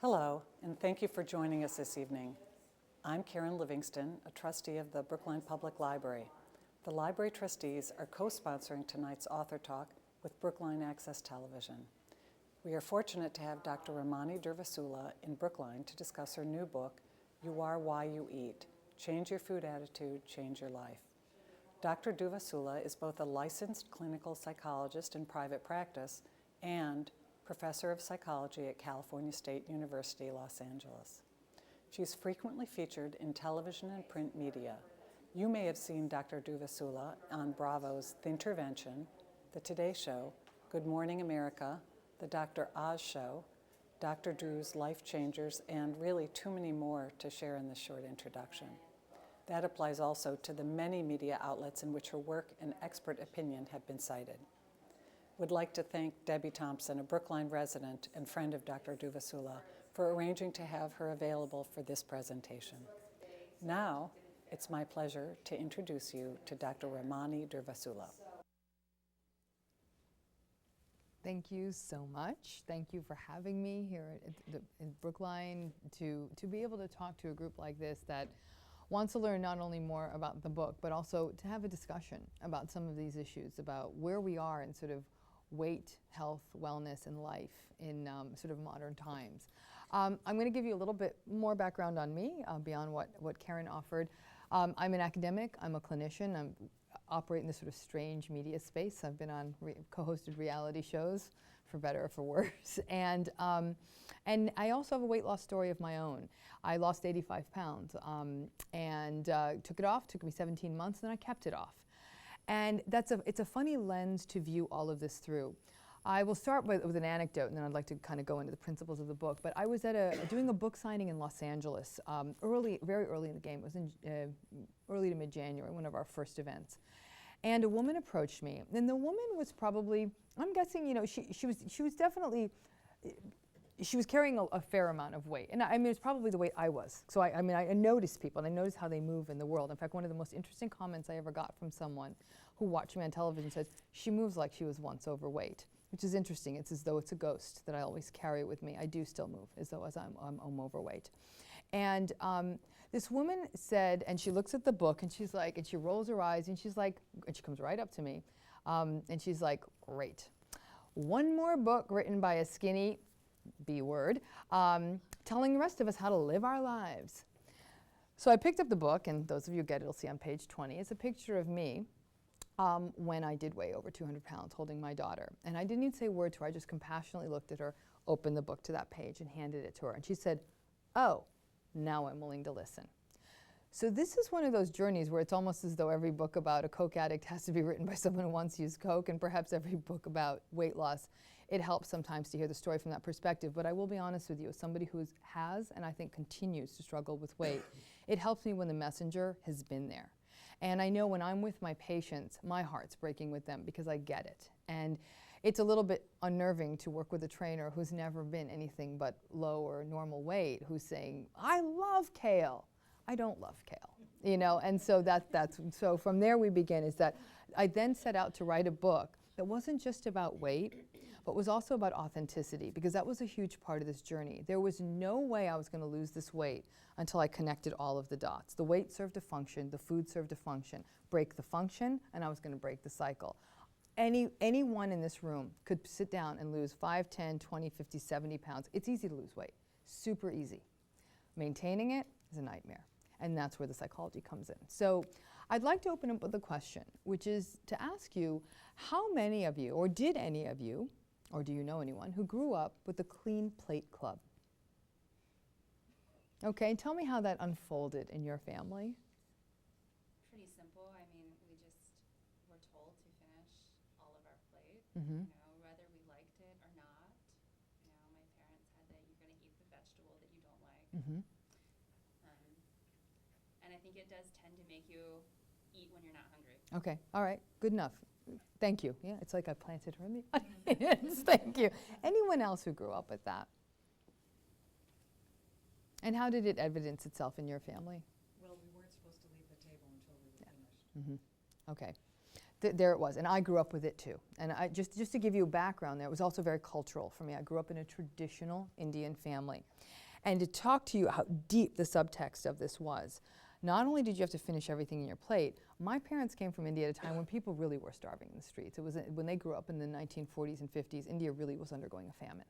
Hello, and thank you for joining us this evening. I'm Karen Livingston, a trustee of the Brookline Public Library. The library trustees are co-sponsoring tonight's author talk with Brookline Access Television. We are fortunate to have Dr. Ramani Durvasula in Brookline to discuss her new book, You Are Why You Eat: Change Your Food Attitude, Change Your Life. Dr. Durvasula is both a licensed clinical psychologist in private practice and professor of psychology at California State University, Los Angeles. She's frequently featured in television and print media. You may have seen Dr. Durvasula on Bravo's The Intervention, The Today Show, Good Morning America, The Dr. Oz Show, Dr. Drew's Life Changers, and really too many more to share in this short introduction. That applies also to the many media outlets in which her work and expert opinion have been cited. Would like to thank Debbie Thompson, a Brookline resident and friend of Dr. Durvasula, for arranging to have her available for this presentation. Now, it's my pleasure to introduce you to Dr. Ramani Durvasula. Thank you so much. Thank you for having me here in Brookline to be able to talk to a group like this that wants to learn not only more about the book, but also to have a discussion about some of these issues, about where we are in sort of weight, health, wellness, and life in sort of modern times. I'm going to give you a little bit more background on me beyond what Karen offered. I'm an academic, I'm a clinician, I operate in this sort of strange media space. I've been on co-hosted reality shows, for better or for worse. And I also have a weight loss story of my own. I lost 85 pounds and took it off. Took me 17 months, and then I kept it off. And it's a funny lens to view all of this through. I will start with an anecdote, and then I'd like to kind of go into the principles of the book. But I was at doing a book signing in Los Angeles very early in the game. It was in early to mid-January, one of our first events. And a woman approached me, and the woman was probably, I'm guessing, you know, she was definitely, she was carrying a fair amount of weight. And I mean, it's probably the weight I was. So I noticed people, and I noticed how they move in the world. In fact, one of the most interesting comments I ever got from someone who watched me on television says, she moves like she was once overweight, which is interesting. It's as though it's a ghost that I always carry with me. I do still move as though I'm overweight. And this woman said, and she looks at the book, and she's like, and she rolls her eyes, and she's like, and she comes right up to me, and she's like, great. One more book written by a skinny B word, telling the rest of us how to live our lives. So I picked up the book, and those of you who get it will see on page 20. It's a picture of me when I did weigh over 200 pounds, holding my daughter. And I didn't even say a word to her. I just compassionately looked at her, opened the book to that page, and handed it to her. And she said, oh, now I'm willing to listen. So this is one of those journeys where it's almost as though every book about a Coke addict has to be written by someone who once used Coke, and perhaps every book about weight loss. It helps sometimes to hear the story from that perspective. But I will be honest with you, as somebody who has and I think continues to struggle with weight, it helps me when the messenger has been there. And I know when I'm with my patients, my heart's breaking with them because I get it. And it's a little bit unnerving to work with a trainer who's never been anything but low or normal weight, who's saying, I love kale. I don't love kale, you know, and so so from there we begin, is that I then set out to write a book that wasn't just about weight, but was also about authenticity, because that was a huge part of this journey. There was no way I was going to lose this weight until I connected all of the dots. The weight served a function, the food served a function. Break the function, and I was going to break the cycle. Anyone in this room could sit down and lose 5, 10, 20, 50, 70 pounds. It's easy to lose weight, super easy. Maintaining it is a nightmare. And that's where the psychology comes in. So I'd like to open up with a question, which is to ask you, how many of you, or did any of you, or do you know anyone, who grew up with the Clean Plate Club? Okay, tell me how that unfolded in your family. Pretty simple. I mean, we just were told to finish all of our plate, Mm-hmm. you know, whether we liked it or not. You know, my parents had that you're going to eat the vegetable that you don't like. Mm-hmm. And I think it does tend to make you eat when you're not hungry. Okay, all right, good enough. Thank you. Yeah, it's like I planted her in the audience. Thank you. Anyone else who grew up with that? And how did it evidence itself in your family? Well, we weren't supposed to leave the table until we were finished. Mm-hmm. Okay. There it was, and I grew up with it too. And I just to give you a background there, it was also very cultural for me. I grew up in a traditional Indian family. And to talk to you how deep the subtext of this was, not only did you have to finish everything in your plate, my parents came from India at a time when people really were starving in the streets. It was when they grew up in the 1940s and 50s, India really was undergoing a famine.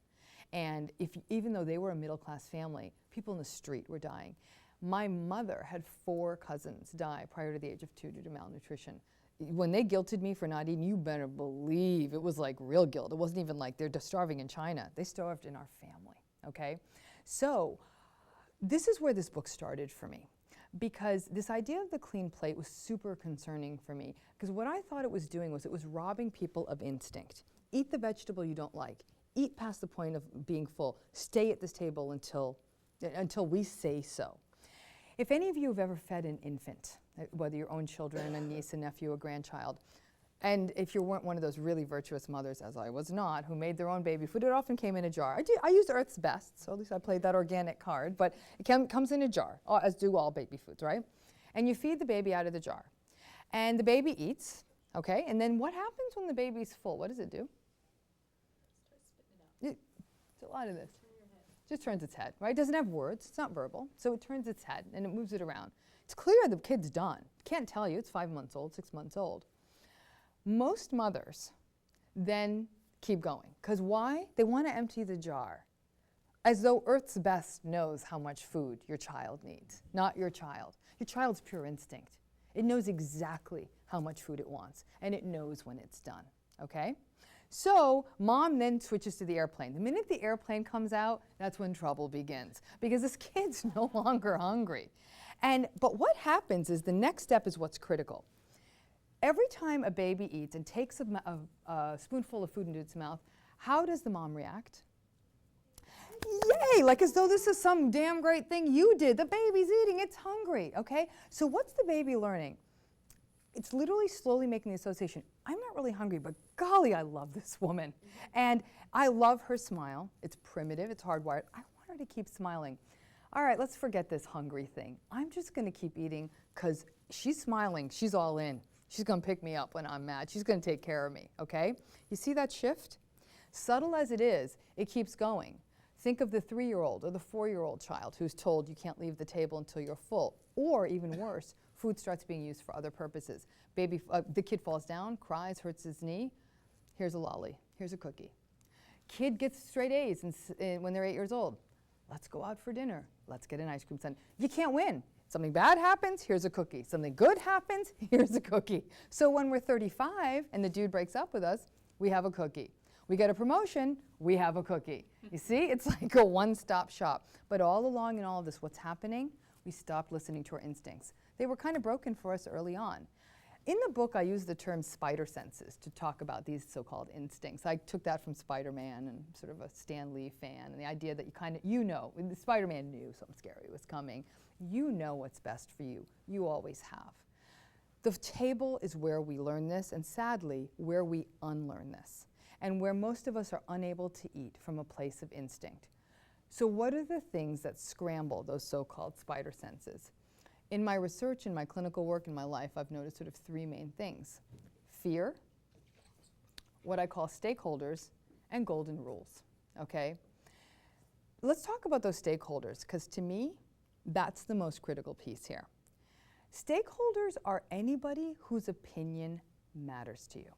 And even though they were a middle-class family, people in the street were dying. My mother had 4 cousins die prior to the age of 2 due to malnutrition. When they guilted me for not eating, you better believe it was like real guilt. It wasn't even like they're just starving in China. They starved in our family, okay? So this is where this book started for me, because this idea of the clean plate was super concerning for me, because what I thought it was doing was it was robbing people of instinct. Eat the vegetable you don't like. Eat past the point of being full. Stay at this table until we say so. If any of you have ever fed an infant, whether your own children, a niece, a nephew, a grandchild, and if you weren't one of those really virtuous mothers, as I was not, who made their own baby food, it often came in a jar. I used Earth's Best, so at least I played that organic card, but it comes in a jar, as do all baby foods, right? And you feed the baby out of the jar. And the baby eats, okay? And then what happens when the baby's full? What does it do? It's a lot of this. Just turns its head, right? It doesn't have words, it's not verbal, so it turns its head and it moves it around. It's clear the kid's done. Can't tell you, it's 5 months old, 6 months old. Most mothers then keep going, because why? They want to empty the jar, as though Earth's Best knows how much food your child needs, not your child. Your child's pure instinct. It knows exactly how much food it wants, and it knows when it's done, okay? So mom then switches to the airplane. The minute the airplane comes out, that's when trouble begins, because this kid's no longer hungry. But what happens is the next step is what's critical. Every time a baby eats and takes a spoonful of food into its mouth, how does the mom react? Yay, like as though this is some damn great thing you did. The baby's eating, it's hungry, okay? So what's the baby learning? It's literally slowly making the association. I'm not really hungry, but golly, I love this woman. And I love her smile. It's primitive, it's hardwired. I want her to keep smiling. All right, let's forget this hungry thing. I'm just gonna keep eating because she's smiling, she's all in. She's gonna pick me up when I'm mad. She's gonna take care of me, okay? You see that shift? Subtle as it is, it keeps going. Think of the 3-year-old or the 4-year-old child who's told you can't leave the table until you're full. Or even worse, food starts being used for other purposes. The kid falls down, cries, hurts his knee. Here's a lolly, here's a cookie. Kid gets straight A's when they're 8 years old. Let's go out for dinner. Let's get an ice cream sundae. You can't win. Something bad happens, here's a cookie. Something good happens, here's a cookie. So when we're 35 and the dude breaks up with us, we have a cookie. We get a promotion, we have a cookie. You see, it's like a one-stop shop. But all along in all of this, what's happening? We stopped listening to our instincts. They were kind of broken for us early on. In the book, I use the term spider senses to talk about these so-called instincts. I took that from Spider-Man and sort of a Stan Lee fan, and the idea that Spider-Man knew something scary was coming. You know what's best for you. You always have. The table is where we learn this, and sadly, where we unlearn this, and where most of us are unable to eat from a place of instinct. So what are the things that scramble those so-called spider senses? In my research, in my clinical work, in my life, I've noticed sort of 3 main things: fear, what I call stakeholders, and golden rules, okay? Let's talk about those stakeholders, because to me, that's the most critical piece here. Stakeholders are anybody whose opinion matters to you.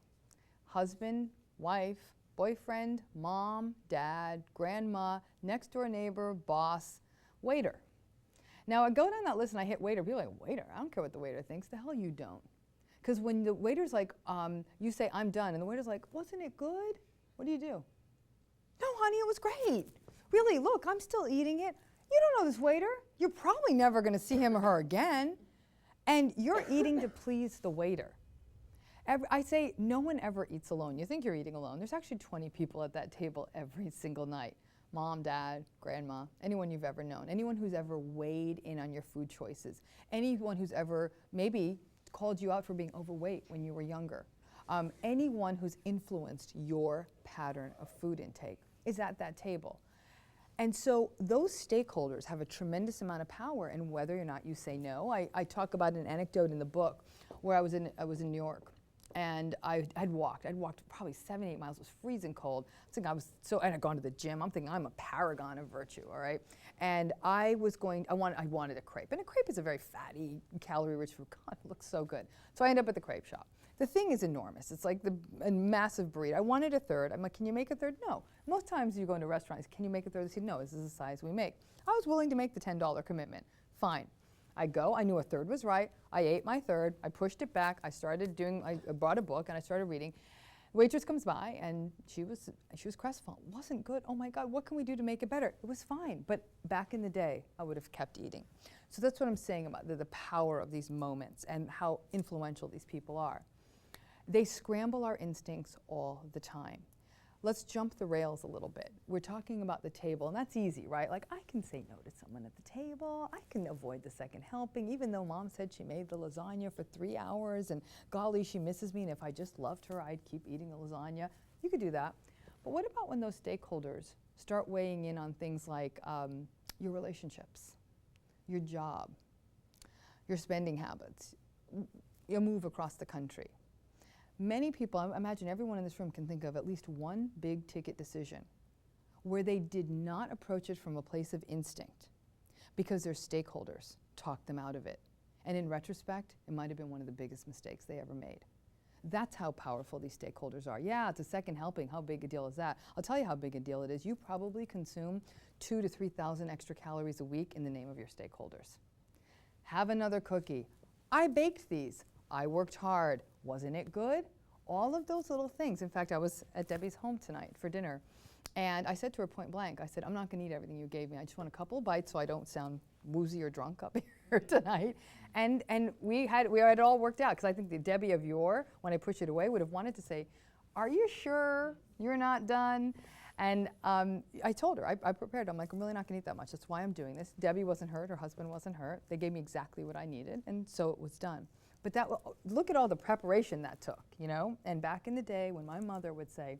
Husband, wife, boyfriend, mom, dad, grandma, next door neighbor, boss, waiter. Now I go down that list and I hit waiter, people are like, waiter? I don't care what the waiter thinks. The hell you don't. Because when the waiter's like, you say, I'm done, and the waiter's like, wasn't it good? What do you do? No, honey, it was great. Really, look, I'm still eating it. You don't know this waiter. You're probably never gonna see him or her again. And you're eating to please the waiter. I say no one ever eats alone. You think you're eating alone. There's actually 20 people at that table every single night. Mom, dad, grandma, anyone you've ever known, anyone who's ever weighed in on your food choices, anyone who's ever maybe called you out for being overweight when you were younger, anyone who's influenced your pattern of food intake is at that table. And so those stakeholders have a tremendous amount of power in whether or not you say no. I talk about an anecdote in the book where I was in New York. And I'd walked probably 7, 8 miles. It was freezing cold. And I'd gone to the gym. I'm thinking I'm a paragon of virtue, all right? And I wanted a crepe. And a crepe is a very fatty, calorie-rich food. God, it looks so good. So I end up at the crepe shop. The thing is enormous. It's like a massive burrito. I wanted a third. I'm like, can you make a third? No. Most times you go into restaurants, can you make a third? They say, no, this is the size we make. I was willing to make the $10 commitment. Fine. I go, I knew a third was right. I ate my third. I pushed it back. I brought a book and I started reading. Waitress comes by and she was crestfallen. It wasn't good. Oh my God, what can we do to make it better? It was fine. But back in the day, I would have kept eating. So that's what I'm saying about the power of these moments and how influential these people are. They scramble our instincts all the time. Let's jump the rails a little bit. We're talking about the table, and that's easy, right? Like, I can say no to someone at the table. I can avoid the second helping, even though Mom said she made the lasagna for 3 hours, and golly, she misses me, and if I just loved her, I'd keep eating the lasagna. You could do that. But what about when those stakeholders start weighing in on things like your relationships, your job, your spending habits, your move across the country? Many people, I imagine everyone in this room can think of at least one big ticket decision where they did not approach it from a place of instinct because their stakeholders talked them out of it. And in retrospect, it might have been one of the biggest mistakes they ever made. That's how powerful these stakeholders are. Yeah, it's a second helping. How big a deal is that? I'll tell you how big a deal it is. You probably consume 2,000 to 3,000 extra calories a week in the name of your stakeholders. Have another cookie. I baked these. I worked hard. Wasn't it good? All of those little things. In fact, I was at Debbie's home tonight for dinner, and I said to her point blank, I said, I'm not going to eat everything you gave me. I just want a couple bites so I don't sound woozy or drunk up here tonight. And we had it all worked out, because I think the Debbie of yore, when I pushed it away, would have wanted to say, are you sure you're not done? And I told her, I prepared. I'm like, I'm really not going to eat that much. That's why I'm doing this. Debbie wasn't hurt. Her husband wasn't hurt. They gave me exactly what I needed, and so it was done. But look at all the preparation that took, you know? And back in the day when my mother would say,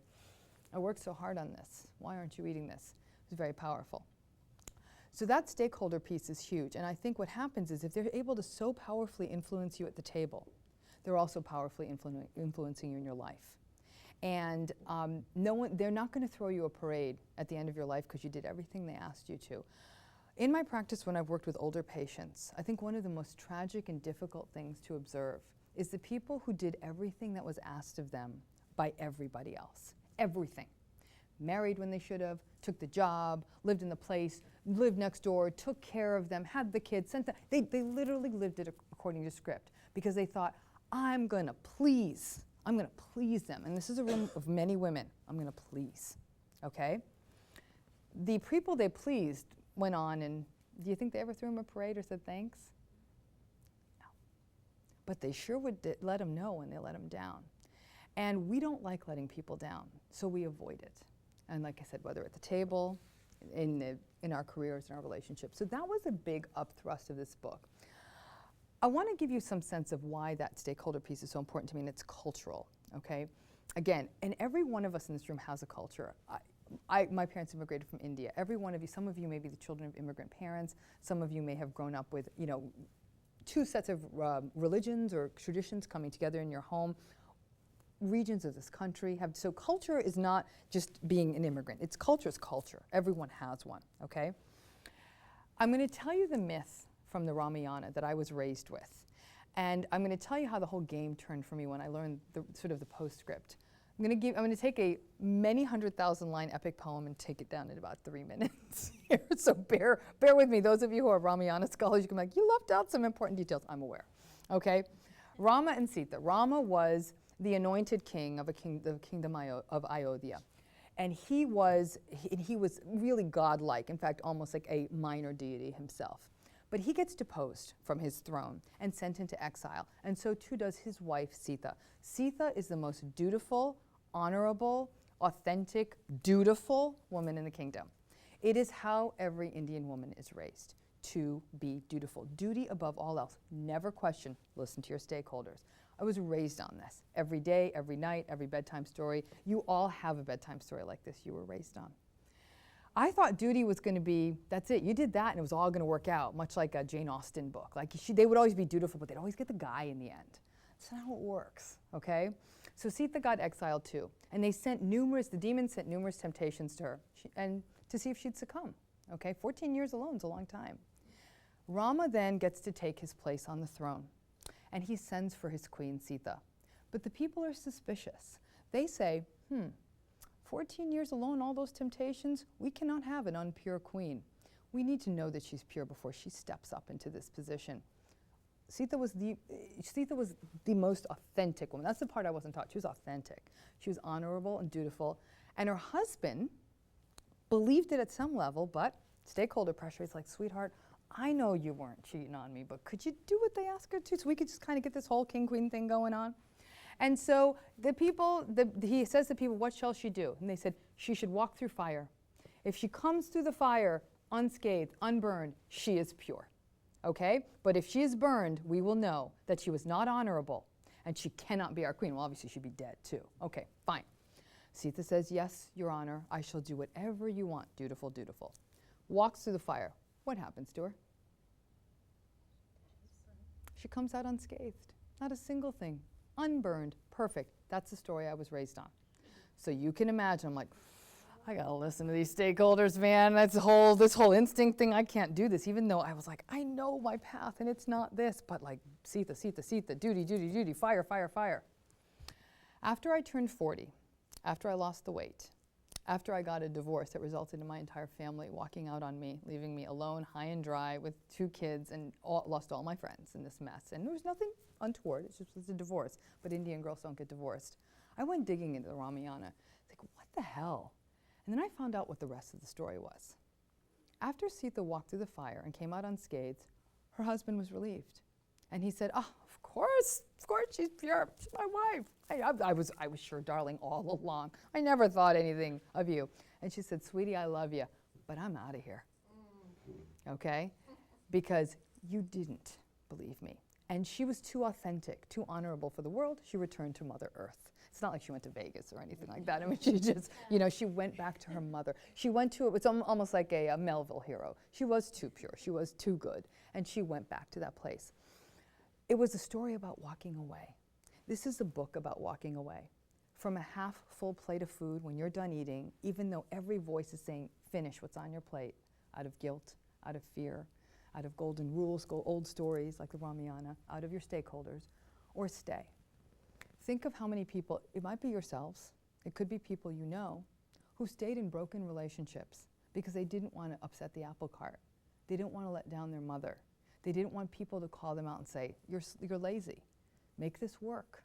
I worked so hard on this. Why aren't you eating this? It was very powerful. So that stakeholder piece is huge. And I think what happens is if they're able to so powerfully influence you at the table, they're also powerfully influencing you in your life. And they're not going to throw you a parade at the end of your life because you did everything they asked you to. In my practice, when I've worked with older patients, I think one of the most tragic and difficult things to observe is the people who did everything that was asked of them by everybody else. Everything. Married when they should have, took the job, lived in the place, lived next door, took care of them, had the kids, sent them. They literally lived it according to script because they thought, I'm going to please them. And this is a room of many women. I'm going to please, okay? The people they pleased went on, and do you think they ever threw him a parade or said thanks? No. But they sure would let him know when they let him down. And we don't like letting people down, so we avoid it. And like I said, whether at the table, in our careers, in our relationships. So that was a big upthrust of this book. I want to give you some sense of why that stakeholder piece is so important to me, and it's cultural, okay? Again, and every one of us in this room has a culture. My parents immigrated from India. Every one of you, some of you may be the children of immigrant parents. Some of you may have grown up with, you know, two sets of religions or traditions coming together in your home. Regions of this country have, so culture is not just being an immigrant. It's culture is culture. Everyone has one, okay? I'm going to tell you the myth from the Ramayana that I was raised with. And I'm going to tell you how the whole game turned for me when I learned the postscript. I'm going to take a many 100,000 line epic poem and take it down in about 3 minutes here. So bear with me. Those of you who are Ramayana scholars, you can be like, you left out some important details. I'm aware. Okay? Rama and Sita. Rama was the anointed king of the kingdom of Ayodhya. And he was really godlike, in fact, almost like a minor deity himself. But he gets deposed from his throne and sent into exile, and so too does his wife Sita. Sita is the most dutiful, honorable, authentic, dutiful woman in the kingdom. It is how every Indian woman is raised, to be dutiful. Duty above all else. Never question. Listen to your stakeholders. I was raised on this. Every day, every night, every bedtime story. You all have a bedtime story like this you were raised on. I thought duty was going to be, that's it, you did that and it was all going to work out, much like a Jane Austen book. Like they would always be dutiful, but they'd always get the guy in the end. That's not how it works, okay? So Sita got exiled too, and the demons sent numerous temptations to her, and to see if she'd succumb, okay? 14 years alone is a long time. Rama then gets to take his place on the throne, and he sends for his queen Sita. But the people are suspicious. They say, 14 years alone, all those temptations, we cannot have an unpure queen. We need to know that she's pure before she steps up into this position. Sita was the most authentic woman. That's the part I wasn't taught. She was authentic. She was honorable and dutiful. And her husband believed it at some level, but stakeholder pressure is like, sweetheart, I know you weren't cheating on me, but could you do what they asked her to so we could just kind of get this whole king-queen thing going on? And so he says to the people, what shall she do? And they said, she should walk through fire. If she comes through the fire unscathed, unburned, she is pure. Okay? But if she is burned, we will know that she was not honorable and she cannot be our queen. Well, obviously she'd be dead too. Okay, fine. Sita says, yes, Your Honor, I shall do whatever you want. Dutiful, dutiful. Walks through the fire. What happens to her? She comes out unscathed. Not a single thing. Unburned. Perfect. That's the story I was raised on. So you can imagine, I'm like, I gotta listen to these stakeholders, man. This whole instinct thing, I can't do this, even though I was like, I know my path and it's not this, but like, Sita, Sita, Sita, duty, duty, duty, fire, fire, fire. After I turned 40, after I lost the weight, after I got a divorce that resulted in my entire family walking out on me, leaving me alone, high and dry, with 2 kids, and lost all my friends in this mess. And there was nothing untoward, it just was a divorce, but Indian girls don't get divorced. I went digging into the Ramayana. It's like, what the hell? And then I found out what the rest of the story was. After Sita walked through the fire and came out unscathed, her husband was relieved. And he said, oh, of course, she's pure, she's my wife. I was sure, darling, all along. I never thought anything of you. And she said, sweetie, I love you, but I'm out of here, okay? Because you didn't believe me. And she was too authentic, too honorable for the world. She returned to Mother Earth. It's not like she went to Vegas or anything like that. I mean, she just, she went back to her mother. She went to, it's almost like a Melville hero. She was too pure, she was too good, and she went back to that place. It was a story about walking away. This is a book about walking away. From a half full plate of food when you're done eating, even though every voice is saying, finish what's on your plate, out of guilt, out of fear, out of golden rules, old stories like the Ramayana, out of your stakeholders, or stay. Think of how many people, it might be yourselves, it could be people you know, who stayed in broken relationships because they didn't want to upset the apple cart. They didn't want to let down their mother. They didn't want people to call them out and say, you're lazy. Make this work.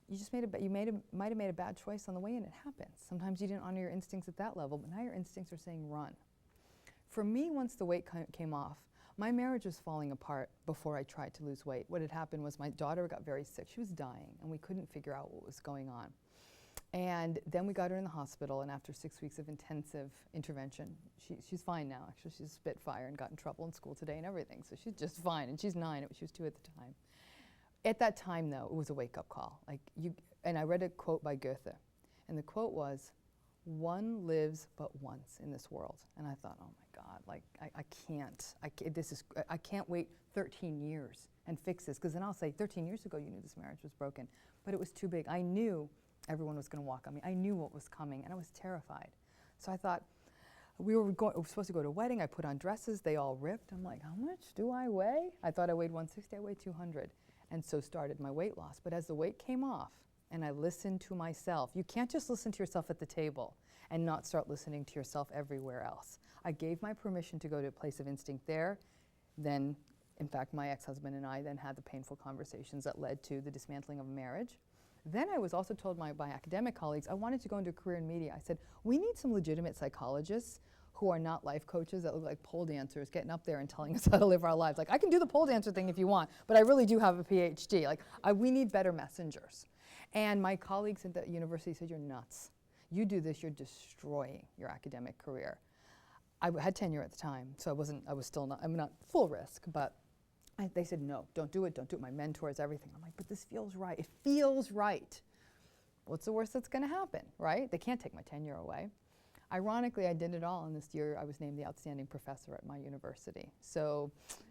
You just might have made a bad choice on the way, and it happens. Sometimes you didn't honor your instincts at that level, but now your instincts are saying run. For me, once the weight came off, my marriage was falling apart before I tried to lose weight. What had happened was my daughter got very sick. She was dying, and we couldn't figure out what was going on. And then we got her in the hospital, and after 6 weeks of intensive intervention, she's fine now. Actually, she's a Spitfire and got in trouble in school today and everything, so she's just fine. And she's 9, she was 2 at the time. At that time, though, it was a wake-up call. And I read a quote by Goethe, and the quote was, "One lives but once in this world." And I thought, oh my God, I can't wait 13 years and fix this, because then I'll say, 13 years ago you knew this marriage was broken. But it was too big. I knew everyone was going to walk on me. I knew what was coming, and I was terrified. So I thought, we were supposed to go to a wedding. I put on dresses. They all ripped. I'm like, how much do I weigh? I thought I weighed 160. I weighed 200. And so started my weight loss. But as the weight came off, and I listened to myself, you can't just listen to yourself at the table and not start listening to yourself everywhere else. I gave my permission to go to a place of instinct there. Then, in fact, my ex-husband and I then had the painful conversations that led to the dismantling of marriage. Then I was also told by academic colleagues I wanted to go into a career in media. I said, we need some legitimate psychologists who are not life coaches that look like pole dancers getting up there and telling us how to live our lives. Like, I can do the pole dancer thing if you want, but I really do have a PhD. Like, we need better messengers. And my colleagues at the university said, you're nuts. You do this, you're destroying your academic career. I had tenure at the time, so I'm not full risk, but they said, no, don't do it, my mentors, everything. I'm like, but this feels right, it feels right. What's the worst that's gonna happen, right? They can't take my tenure away. Ironically, I did it all, and this year I was named the outstanding professor at my university. So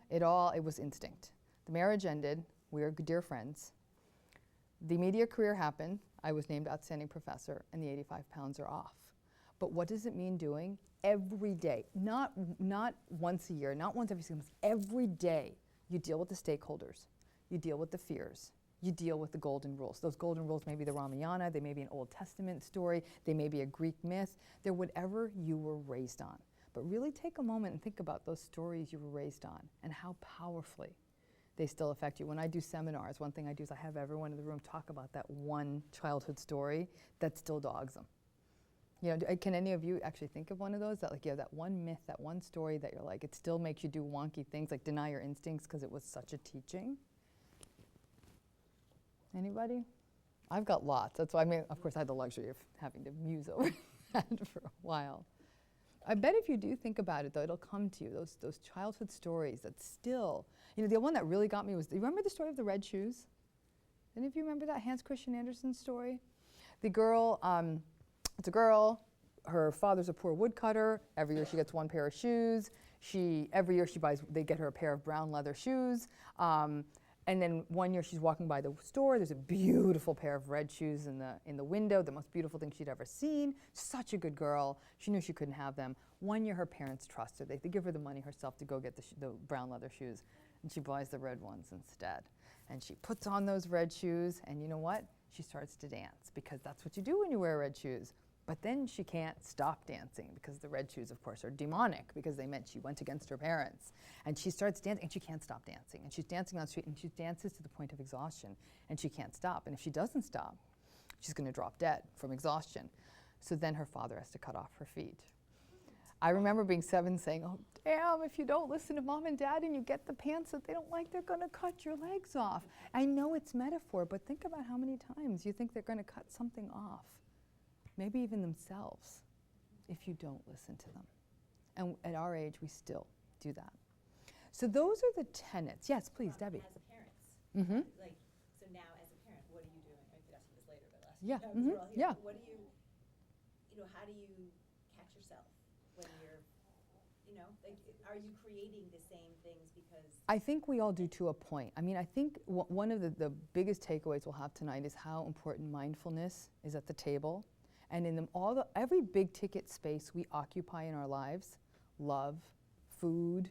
it was instinct. The marriage ended, we were dear friends, The immediate career happened. I was named outstanding professor, and the 85 pounds are off. But what does it mean doing? Every day, not once a year, not once every 6 months, every day you deal with the stakeholders, you deal with the fears, you deal with the golden rules. Those golden rules may be the Ramayana, they may be an Old Testament story, they may be a Greek myth, they're whatever you were raised on. But really take a moment and think about those stories you were raised on and how powerfully they still affect you. When I do seminars, one thing I do is I have everyone in the room talk about that one childhood story that still dogs them. You know, can any of you actually think of one of those? That like, that one myth, that one story that you're like, it still makes you do wonky things, like deny your instincts because it was such a teaching? Anybody? I've got lots. That's why, I mean, of course, I had the luxury of having to muse over that for a while. I bet if you do think about it, though, it'll come to you, those childhood stories that still, you know, the one that really got me was, do you remember the story of the red shoes? Any of you remember that Hans Christian Andersen story? The girl, it's a girl, her father's a poor woodcutter, every year she gets one pair of shoes, every year they get her a pair of brown leather shoes, and then one year she's walking by the store, there's a beautiful pair of red shoes in the window, the most beautiful thing she'd ever seen. Such a good girl. She knew she couldn't have them. One year her parents trust her. They give her the money herself to go get the brown leather shoes, and she buys the red ones instead. And she puts on those red shoes, and you know what? She starts to dance, because that's what you do when you wear red shoes. But then she can't stop dancing, because the red shoes, of course, are demonic, because they meant she went against her parents. And she starts dancing, and she can't stop dancing. And she's dancing on the street, and she dances to the point of exhaustion, and she can't stop. And if she doesn't stop, she's going to drop dead from exhaustion. So then her father has to cut off her feet. I remember being 7 saying, oh, damn, if you don't listen to mom and dad and you get the pants that they don't like, they're going to cut your legs off. I know it's metaphor, but think about how many times you think they're going to cut something off. Maybe even themselves, if you don't listen to them. And at our age, we still do that. So those are the tenets. Yes, please, Debbie. As parents, Mm-hmm. like, so now as a parent, what are you doing? I could ask you this later, but last Yeah, time we're all here. yeah. What do you know, how do you catch yourself when you're, you know, like, are you creating the same things because? I think we all do to a point. I mean, I think one of the biggest takeaways we'll have tonight is how important mindfulness is at the table. And in every big ticket space we occupy in our lives, love, food,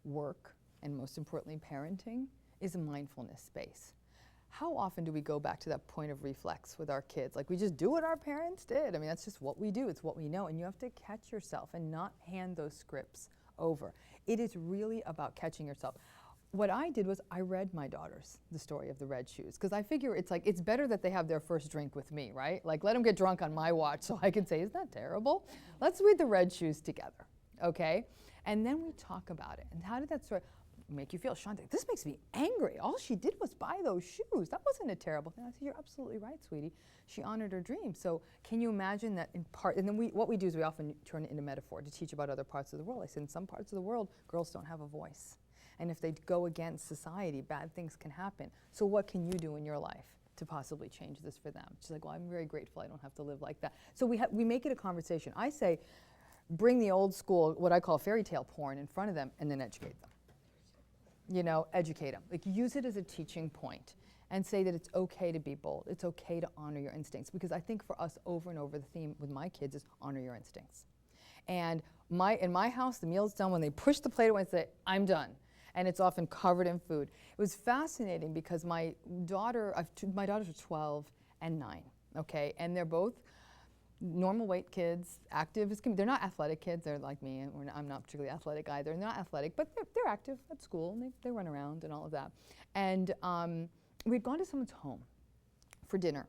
work, and most importantly, parenting, is a mindfulness space. How often do we go back to that point of reflex with our kids? Like, we just do what our parents did. I mean, that's just what we do. It's what we know. And you have to catch yourself and not hand those scripts over. It is really about catching yourself. What I did was I read my daughters the story of the red shoes, because I figure it's like, it's better that they have their first drink with me, right? Like, let them get drunk on my watch so I can say, isn't that terrible? Let's read the red shoes together, okay? And then we talk about it. And how did that story make you feel? Shante, this makes me angry. All she did was buy those shoes. That wasn't a terrible thing. I said, you're absolutely right, sweetie. She honored her dream. So can you imagine that in part, and then what we do is we often turn it into metaphor to teach about other parts of the world. I said, in some parts of the world, girls don't have a voice. And if they go against society, bad things can happen. So what can you do in your life to possibly change this for them? She's like, well, I'm very grateful I don't have to live like that. So we make it a conversation. I say, bring the old school, what I call fairy tale porn, in front of them, and then educate them. You know, educate them. Like, use it as a teaching point and say that it's okay to be bold. It's okay to honor your instincts. Because I think for us, over and over, the theme with my kids is honor your instincts. And in my house, the meal's done when they push the plate away and say, I'm done. And it's often covered in food. It was fascinating because my daughters are 12 and 9, okay? And they're both normal weight kids, active as can be. They're not athletic kids, they're like me, and I'm not particularly athletic either. They're not athletic, but they're active at school, and they run around and all of that. And we'd gone to someone's home for dinner.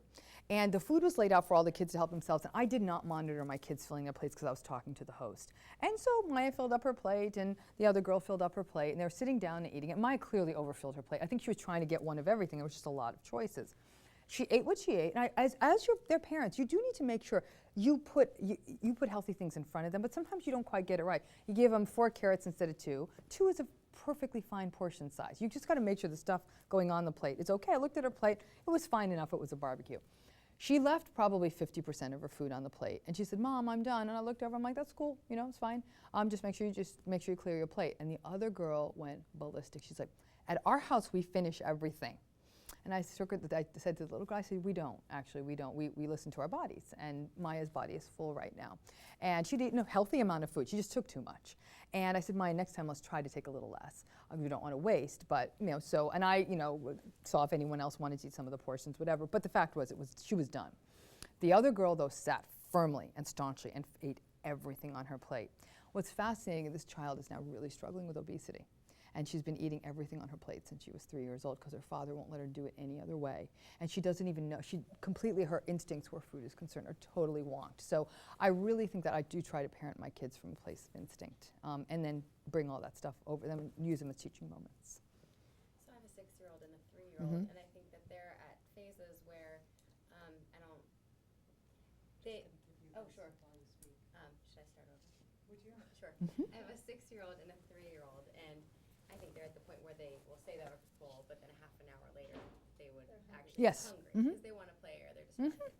And the food was laid out for all the kids to help themselves, and I did not monitor my kids filling their plates because I was talking to the host. And so Maya filled up her plate, and the other girl filled up her plate, and they were sitting down and eating it. Maya clearly overfilled her plate. I think she was trying to get one of everything. There was just a lot of choices. She ate what she ate, and as their parents, you do need to make sure you put healthy things in front of them, but sometimes you don't quite get it right. You give them 4 carrots instead of 2. 2 is a perfectly fine portion size. You just got to make sure the stuff going on the plate is okay. I looked at her plate. It was fine enough. It was a barbecue. She left probably 50% of her food on the plate, and she said, Mom, I'm done. And I looked over, I'm like, that's cool, you know, it's fine. Just make sure you clear your plate. And the other girl went ballistic. She's like, at our house, we finish everything. And I said to the little girl, I said, we don't, actually, we don't. We listen to our bodies, and Maya's body is full right now. And she'd eaten a healthy amount of food. She just took too much. And I said, Maya, next time let's try to take a little less. We don't want to waste, but, so, and I, saw if anyone else wanted to eat some of the portions, whatever. But the fact was, she was done. The other girl, though, sat firmly and staunchly and ate everything on her plate. What's fascinating, this child is now really struggling with obesity. And she's been eating everything on her plate since she was 3 years old because her father won't let her do it any other way. And she doesn't even know. Her instincts where food is concerned are totally wonked. So I really think that I do try to parent my kids from a place of instinct, and then bring all that stuff over them and use them as teaching moments. So I have a 6-year-old and a 3-year-old, Mhm. and I think that they're at phases where oh, sure. Should I start over? Would you? Sure. Mhm. I have a 6-year-old and a 3-year-old, and I think they're at the point where they will say they're full, but then a half an hour later, they would actually Yes. be hungry Mhm. because they want to play or they're distracted.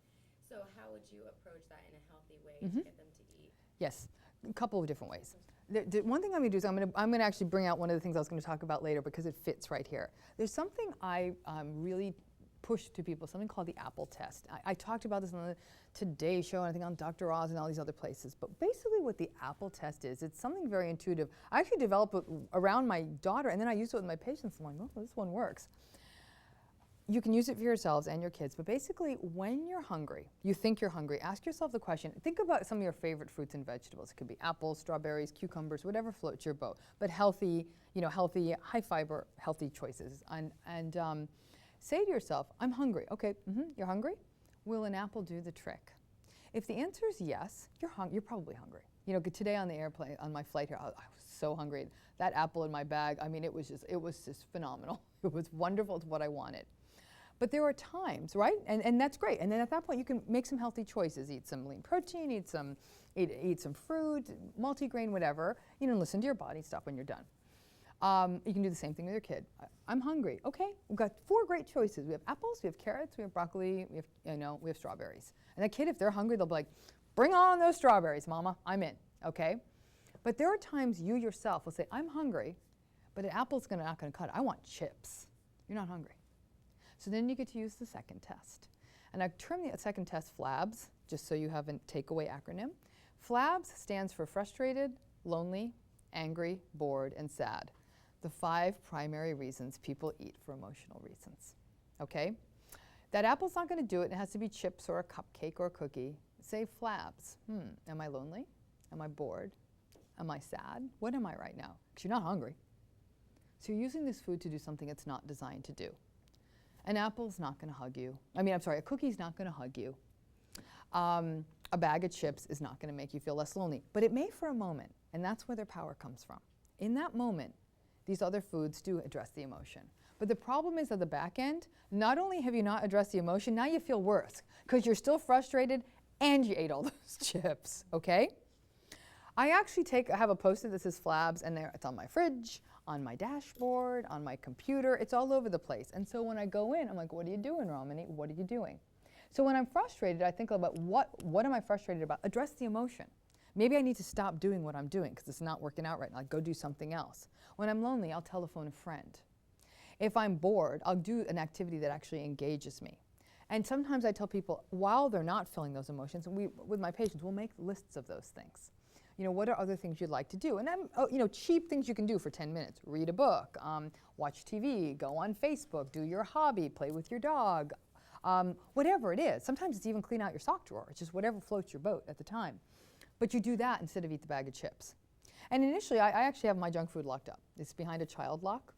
So how would you approach that in a healthy way to Mhm. get them to eat? Yes, a couple of different ways. The one thing I'm going to do is I'm going to actually bring out one of the things I was going to talk about later because it fits right here. There's something I really push to people, something called the apple test. I talked about this on the Today Show, and I think on Dr. Oz and all these other places. But basically what the apple test is, it's something very intuitive. I actually developed it around my daughter, and then I used it with my patients. I'm like, oh, this one works. You can use it for yourselves and your kids, but basically when you're hungry, you think you're hungry, ask yourself the question, think about some of your favorite fruits and vegetables. It could be apples, strawberries, cucumbers, whatever floats your boat, but healthy, healthy, high fiber, healthy choices. And say to yourself, I'm hungry. Okay, you're hungry? Will an apple do the trick? If the answer is yes, you're probably hungry. Today on the airplane, on my flight here, I was so hungry. That apple in my bag, I mean, it was just phenomenal. It was wonderful. It's what I wanted. But there are times, right? And that's great. And then at that point, you can make some healthy choices. Eat some lean protein, eat some fruit, multigrain, whatever. Listen to your body, stop when you're done. You can do the same thing with your kid. I'm hungry. Okay, we've got 4 great choices. We have apples, we have carrots, we have broccoli, we have strawberries. And that kid, if they're hungry, they'll be like, bring on those strawberries, Mama, I'm in, okay? But there are times you yourself will say, I'm hungry, but an apple's not gonna cut it. I want chips. You're not hungry. So then you get to use the second test. And I term the second test Flabs, just so you have a takeaway acronym. Flabs stands for frustrated, lonely, angry, bored, and sad. The 5 primary reasons people eat for emotional reasons, okay? That apple's not gonna do it. It has to be chips or a cupcake or a cookie. Say Flabs. Am I lonely? Am I bored? Am I sad? What am I right now? Because you're not hungry. So you're using this food to do something it's not designed to do. An apple's not gonna hug you. A cookie's not gonna hug you. A bag of chips is not gonna make you feel less lonely, but it may for a moment, and that's where their power comes from. In that moment, these other foods do address the emotion. But the problem is at the back end, not only have you not addressed the emotion, now you feel worse because you're still frustrated and you ate all those chips, okay? I actually have a Post-it that says Flabs, and it's on my fridge, on my dashboard, on my computer. It's all over the place. And so when I go in, I'm like, what are you doing, Ramani? What are you doing? So when I'm frustrated, I think about what am I frustrated about? Address the emotion. Maybe I need to stop doing what I'm doing because it's not working out right now. I'll go do something else. When I'm lonely, I'll telephone a friend. If I'm bored, I'll do an activity that actually engages me. And sometimes I tell people, while they're not feeling those emotions, with my patients, we'll make lists of those things. What are other things you'd like to do? And then, cheap things you can do for 10 minutes. Read a book, watch TV, go on Facebook, do your hobby, play with your dog, whatever it is. Sometimes it's even clean out your sock drawer. It's just whatever floats your boat at the time. But you do that instead of eat the bag of chips. And initially, I actually have my junk food locked up. It's behind a child lock.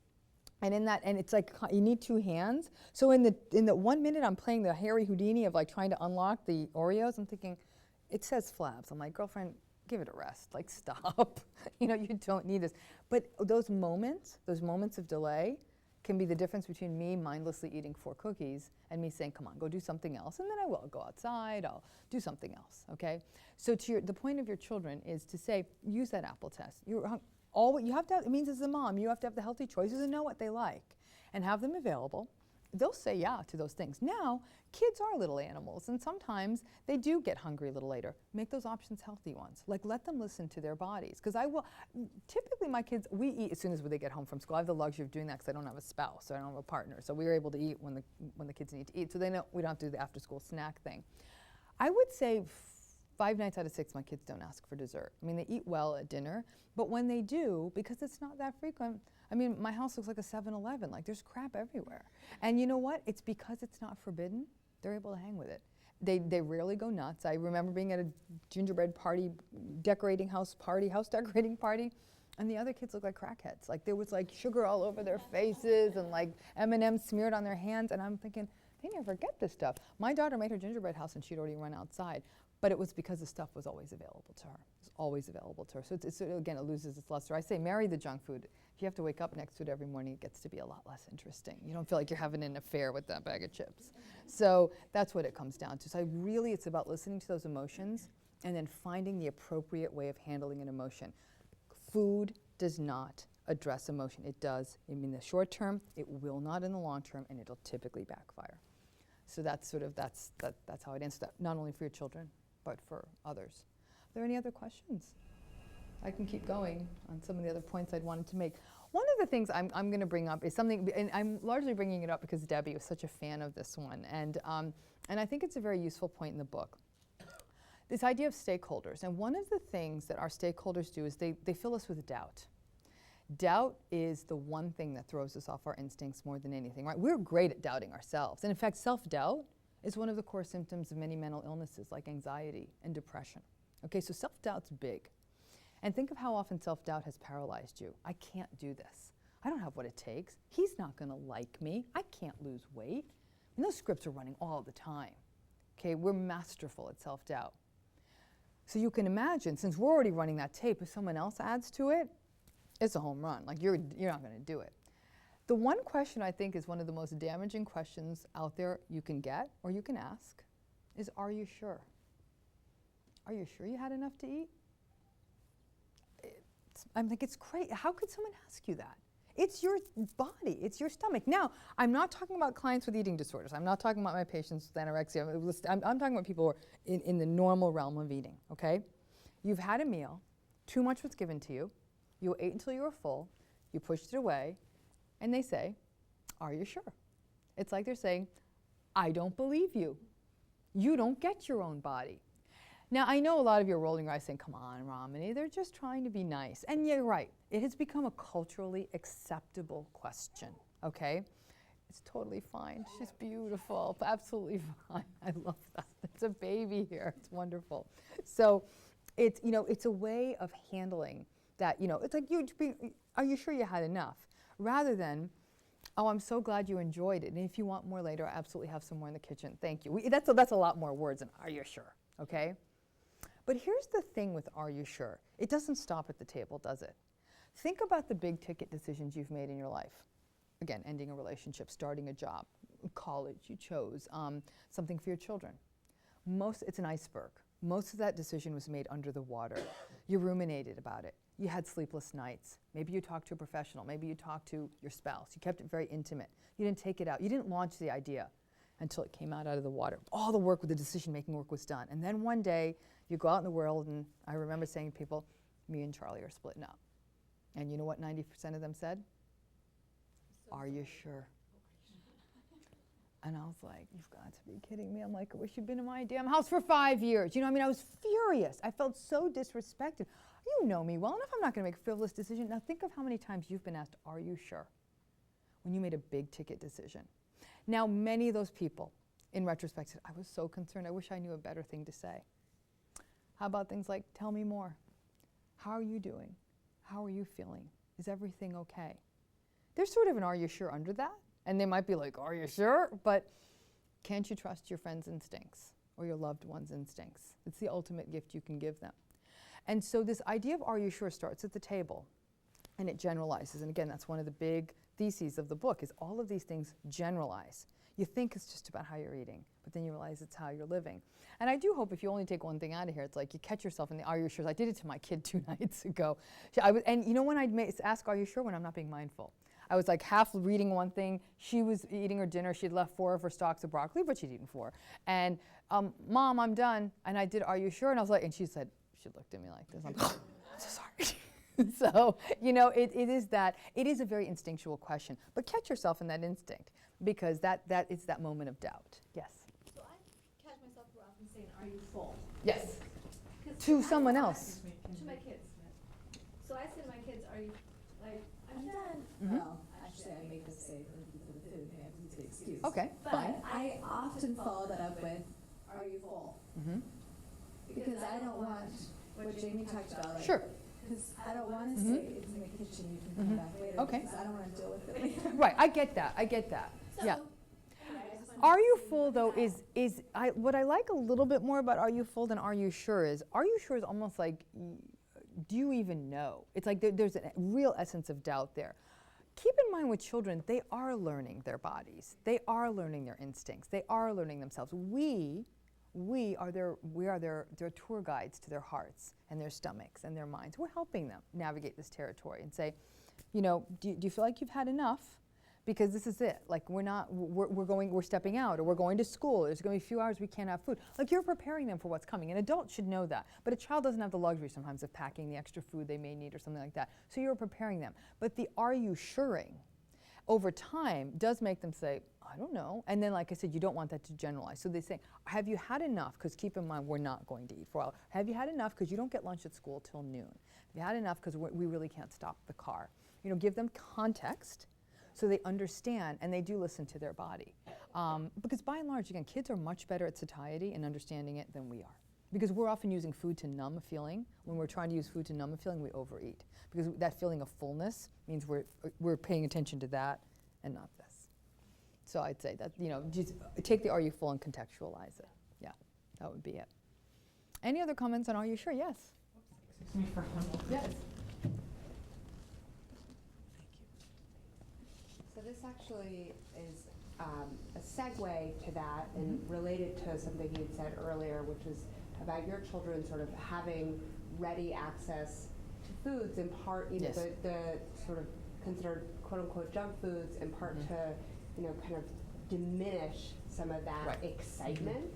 And it's like you need 2 hands. So in the 1 minute I'm playing the Harry Houdini of trying to unlock the Oreos, I'm thinking, it says Flabs. I'm like, girlfriend, give it a rest. Stop. You don't need this. But those moments of delay can be the difference between me mindlessly eating 4 cookies and me saying, come on, go do something else. And then I will go outside, I'll do something else, okay? So the point of your children is to say, use that apple test. All what you have to have, it means as a mom, you have to have the healthy choices and know what they like and have them available. they'll say yeah to those things. Now, kids are little animals, and sometimes they do get hungry a little later. Make those options healthy ones. Like, let them listen to their bodies. Because typically my kids, we eat as soon as they get home from school. I have the luxury of doing that because I don't have a spouse, so I don't have a partner. So we were able to eat when the kids need to eat. So they know we don't have to do the after-school snack thing. I would say 5 nights out of 6, my kids don't ask for dessert. I mean, they eat well at dinner, but when they do, because it's not that frequent, I mean, my house looks like a 7-Eleven. Like, there's crap everywhere. And you know what? It's because it's not forbidden, they're able to hang with it. They rarely go nuts. I remember being at a gingerbread party, house decorating party, and the other kids looked like crackheads. Like, there was like sugar all over their faces and like M&Ms smeared on their hands, and I'm thinking, they never get this stuff. My daughter made her gingerbread house and she'd already run outside, but it was because the stuff was always available to her. It was always available to her. So again, it loses its luster. I say marry the junk food. If you have to wake up next to it every morning, it gets to be a lot less interesting. You don't feel like you're having an affair with that bag of chips. So that's what it comes down to. So it's about listening to those emotions and then finding the appropriate way of handling an emotion. Food does not address emotion. It does in the short term, it will not in the long term, and it'll typically backfire. So that's how I'd answer that, not only for your children, but for others. Are there any other questions? I can keep going on some of the other points I'd wanted to make. One of the things I'm going to bring up is something, and I'm largely bringing it up because Debbie was such a fan of this one, and I think it's a very useful point in the book. This idea of stakeholders, and one of the things that our stakeholders do is they fill us with doubt. Doubt is the one thing that throws us off our instincts more than anything, right? We're great at doubting ourselves. And in fact, self-doubt is one of the core symptoms of many mental illnesses like anxiety and depression. Okay, so self-doubt's big. And think of how often self-doubt has paralyzed you. I can't do this. I don't have what it takes. He's not gonna like me. I can't lose weight. And those scripts are running all the time. Okay, we're masterful at self-doubt. So you can imagine, since we're already running that tape, if someone else adds to it, it's a home run. Like, you're not going to do it. The one question I think is one of the most damaging questions out there you can get or you can ask is, are you sure? Are you sure you had enough to eat? I'm like, it's crazy. How could someone ask you that? It's your body. It's your stomach. Now, I'm not talking about clients with eating disorders. I'm not talking about my patients with anorexia. I'm talking about people who are in the normal realm of eating, okay? You've had a meal. Too much was given to you. You ate until you were full, you pushed it away, and they say, are you sure? It's like they're saying, I don't believe you. You don't get your own body. Now, I know a lot of you are rolling your eyes saying, come on, Ramani, they're just trying to be nice. And you're right, it has become a culturally acceptable question, okay? It's totally fine, she's beautiful, absolutely fine. I love that, it's a baby here, it's wonderful. So it's, it's a way of handling that, it's like, are you sure you had enough? Rather than, oh, I'm so glad you enjoyed it. And if you want more later, I absolutely have some more in the kitchen. Thank you. That's a lot more words than, are you sure? Okay? But here's the thing with are you sure? It doesn't stop at the table, does it? Think about the big ticket decisions you've made in your life. Again, ending a relationship, starting a job, college, you chose, something for your children. It's an iceberg. Most of that decision was made under the water. You ruminated about it. You had sleepless nights. Maybe you talked to a professional. Maybe you talked to your spouse. You kept it very intimate. You didn't take it out. You didn't launch the idea until it came out of the water. All the work with the decision-making work was done. And then one day, you go out in the world, and I remember saying to people, me and Charlie are splitting up. And you know what 90% of them said? Are you sure? And I was like, you've got to be kidding me. I'm like, I wish you'd been in my damn house for 5 years. I was furious. I felt so disrespected. You know me well enough. I'm not going to make a frivolous decision. Now think of how many times you've been asked, are you sure? When you made a big ticket decision. Now, many of those people, in retrospect, said, I was so concerned. I wish I knew a better thing to say. How about things like, tell me more. How are you doing? How are you feeling? Is everything okay? There's sort of an are you sure under that. And they might be like, are you sure? But can't you trust your friend's instincts or your loved one's instincts? It's the ultimate gift you can give them. And so this idea of are you sure starts at the table, and it generalizes. And again, that's one of the big theses of the book, is all of these things generalize. You think it's just about how you're eating, but then you realize it's how you're living. And I do hope if you only take one thing out of here, it's like you catch yourself in the are you sure? I did it to my kid 2 nights ago. And you know when I'd ask are you sure? When I'm not being mindful. I was like half reading one thing. She was eating her dinner. She'd left 4 of her stalks of broccoli, but she'd eaten 4. And Mom, I'm done. And I did, are you sure? And I was like, and she said, she looked at me like this. I'm so sorry. So, you know, it is a very instinctual question. But catch yourself in that instinct, because that is that moment of doubt. Yes? So I catch myself often saying, "Are you full?" Yes. 'Cause To I someone don't else. To my kids. So I say to my kids, "Are you like I'm done?" Mhm. Well, actually, I make us say thank you for the food. They have to excuse. Okay, But fine. I often follow that up with, "Are you full?" Mm-hmm. Because I don't want what Jamie talked about. Like, Sure. Because I don't want to Mhm. say it's in the kitchen. You can come Mhm. back later. Okay. Because I don't want to deal with it later. Right, I get that. So, Yeah. anyway, I just wanted Are to you see full though that. what I like a little bit more about are you full than are you sure is almost like do you even know? It's like there's a real essence of doubt there. Keep in mind with children, they are learning their bodies. They are learning their instincts. They are learning themselves. We are their tour guides to their hearts and their stomachs and their minds. We're helping them navigate this territory and say, you know, do you feel like you've had enough? Because this is it. Like we're stepping out, or we're going to school. There's going to be a few hours we can't have food. Like you're preparing them for what's coming. An adult should know that, but a child doesn't have the luxury sometimes of packing the extra food they may need or something like that. So you're preparing them. But the are you suring over time does make them say, I don't know. And then, like I said, you don't want that to generalize. So they say, have you had enough? Because keep in mind, we're not going to eat for a while. Have you had enough? Because you don't get lunch at school till noon. Have you had enough? Because we really can't stop the car. You know, give them context so they understand and they do listen to their body. Because by and large, again, kids are much better at satiety and understanding it than we are. Because we're often using food to numb a feeling. When we're trying to use food to numb a feeling, we overeat. Because that feeling of fullness means we're paying attention to that and not this. So I'd say that, you know, just take the are you full and contextualize it. Yeah, that would be it. Any other comments on are you sure? Yes. Yes. So this actually is a segue to that and related to something you had said earlier, which is about your children sort of having ready access to foods, in part, you know, Yes. the sort of considered quote unquote junk foods, in part to, you know, kind of diminish some of that Right. excitement.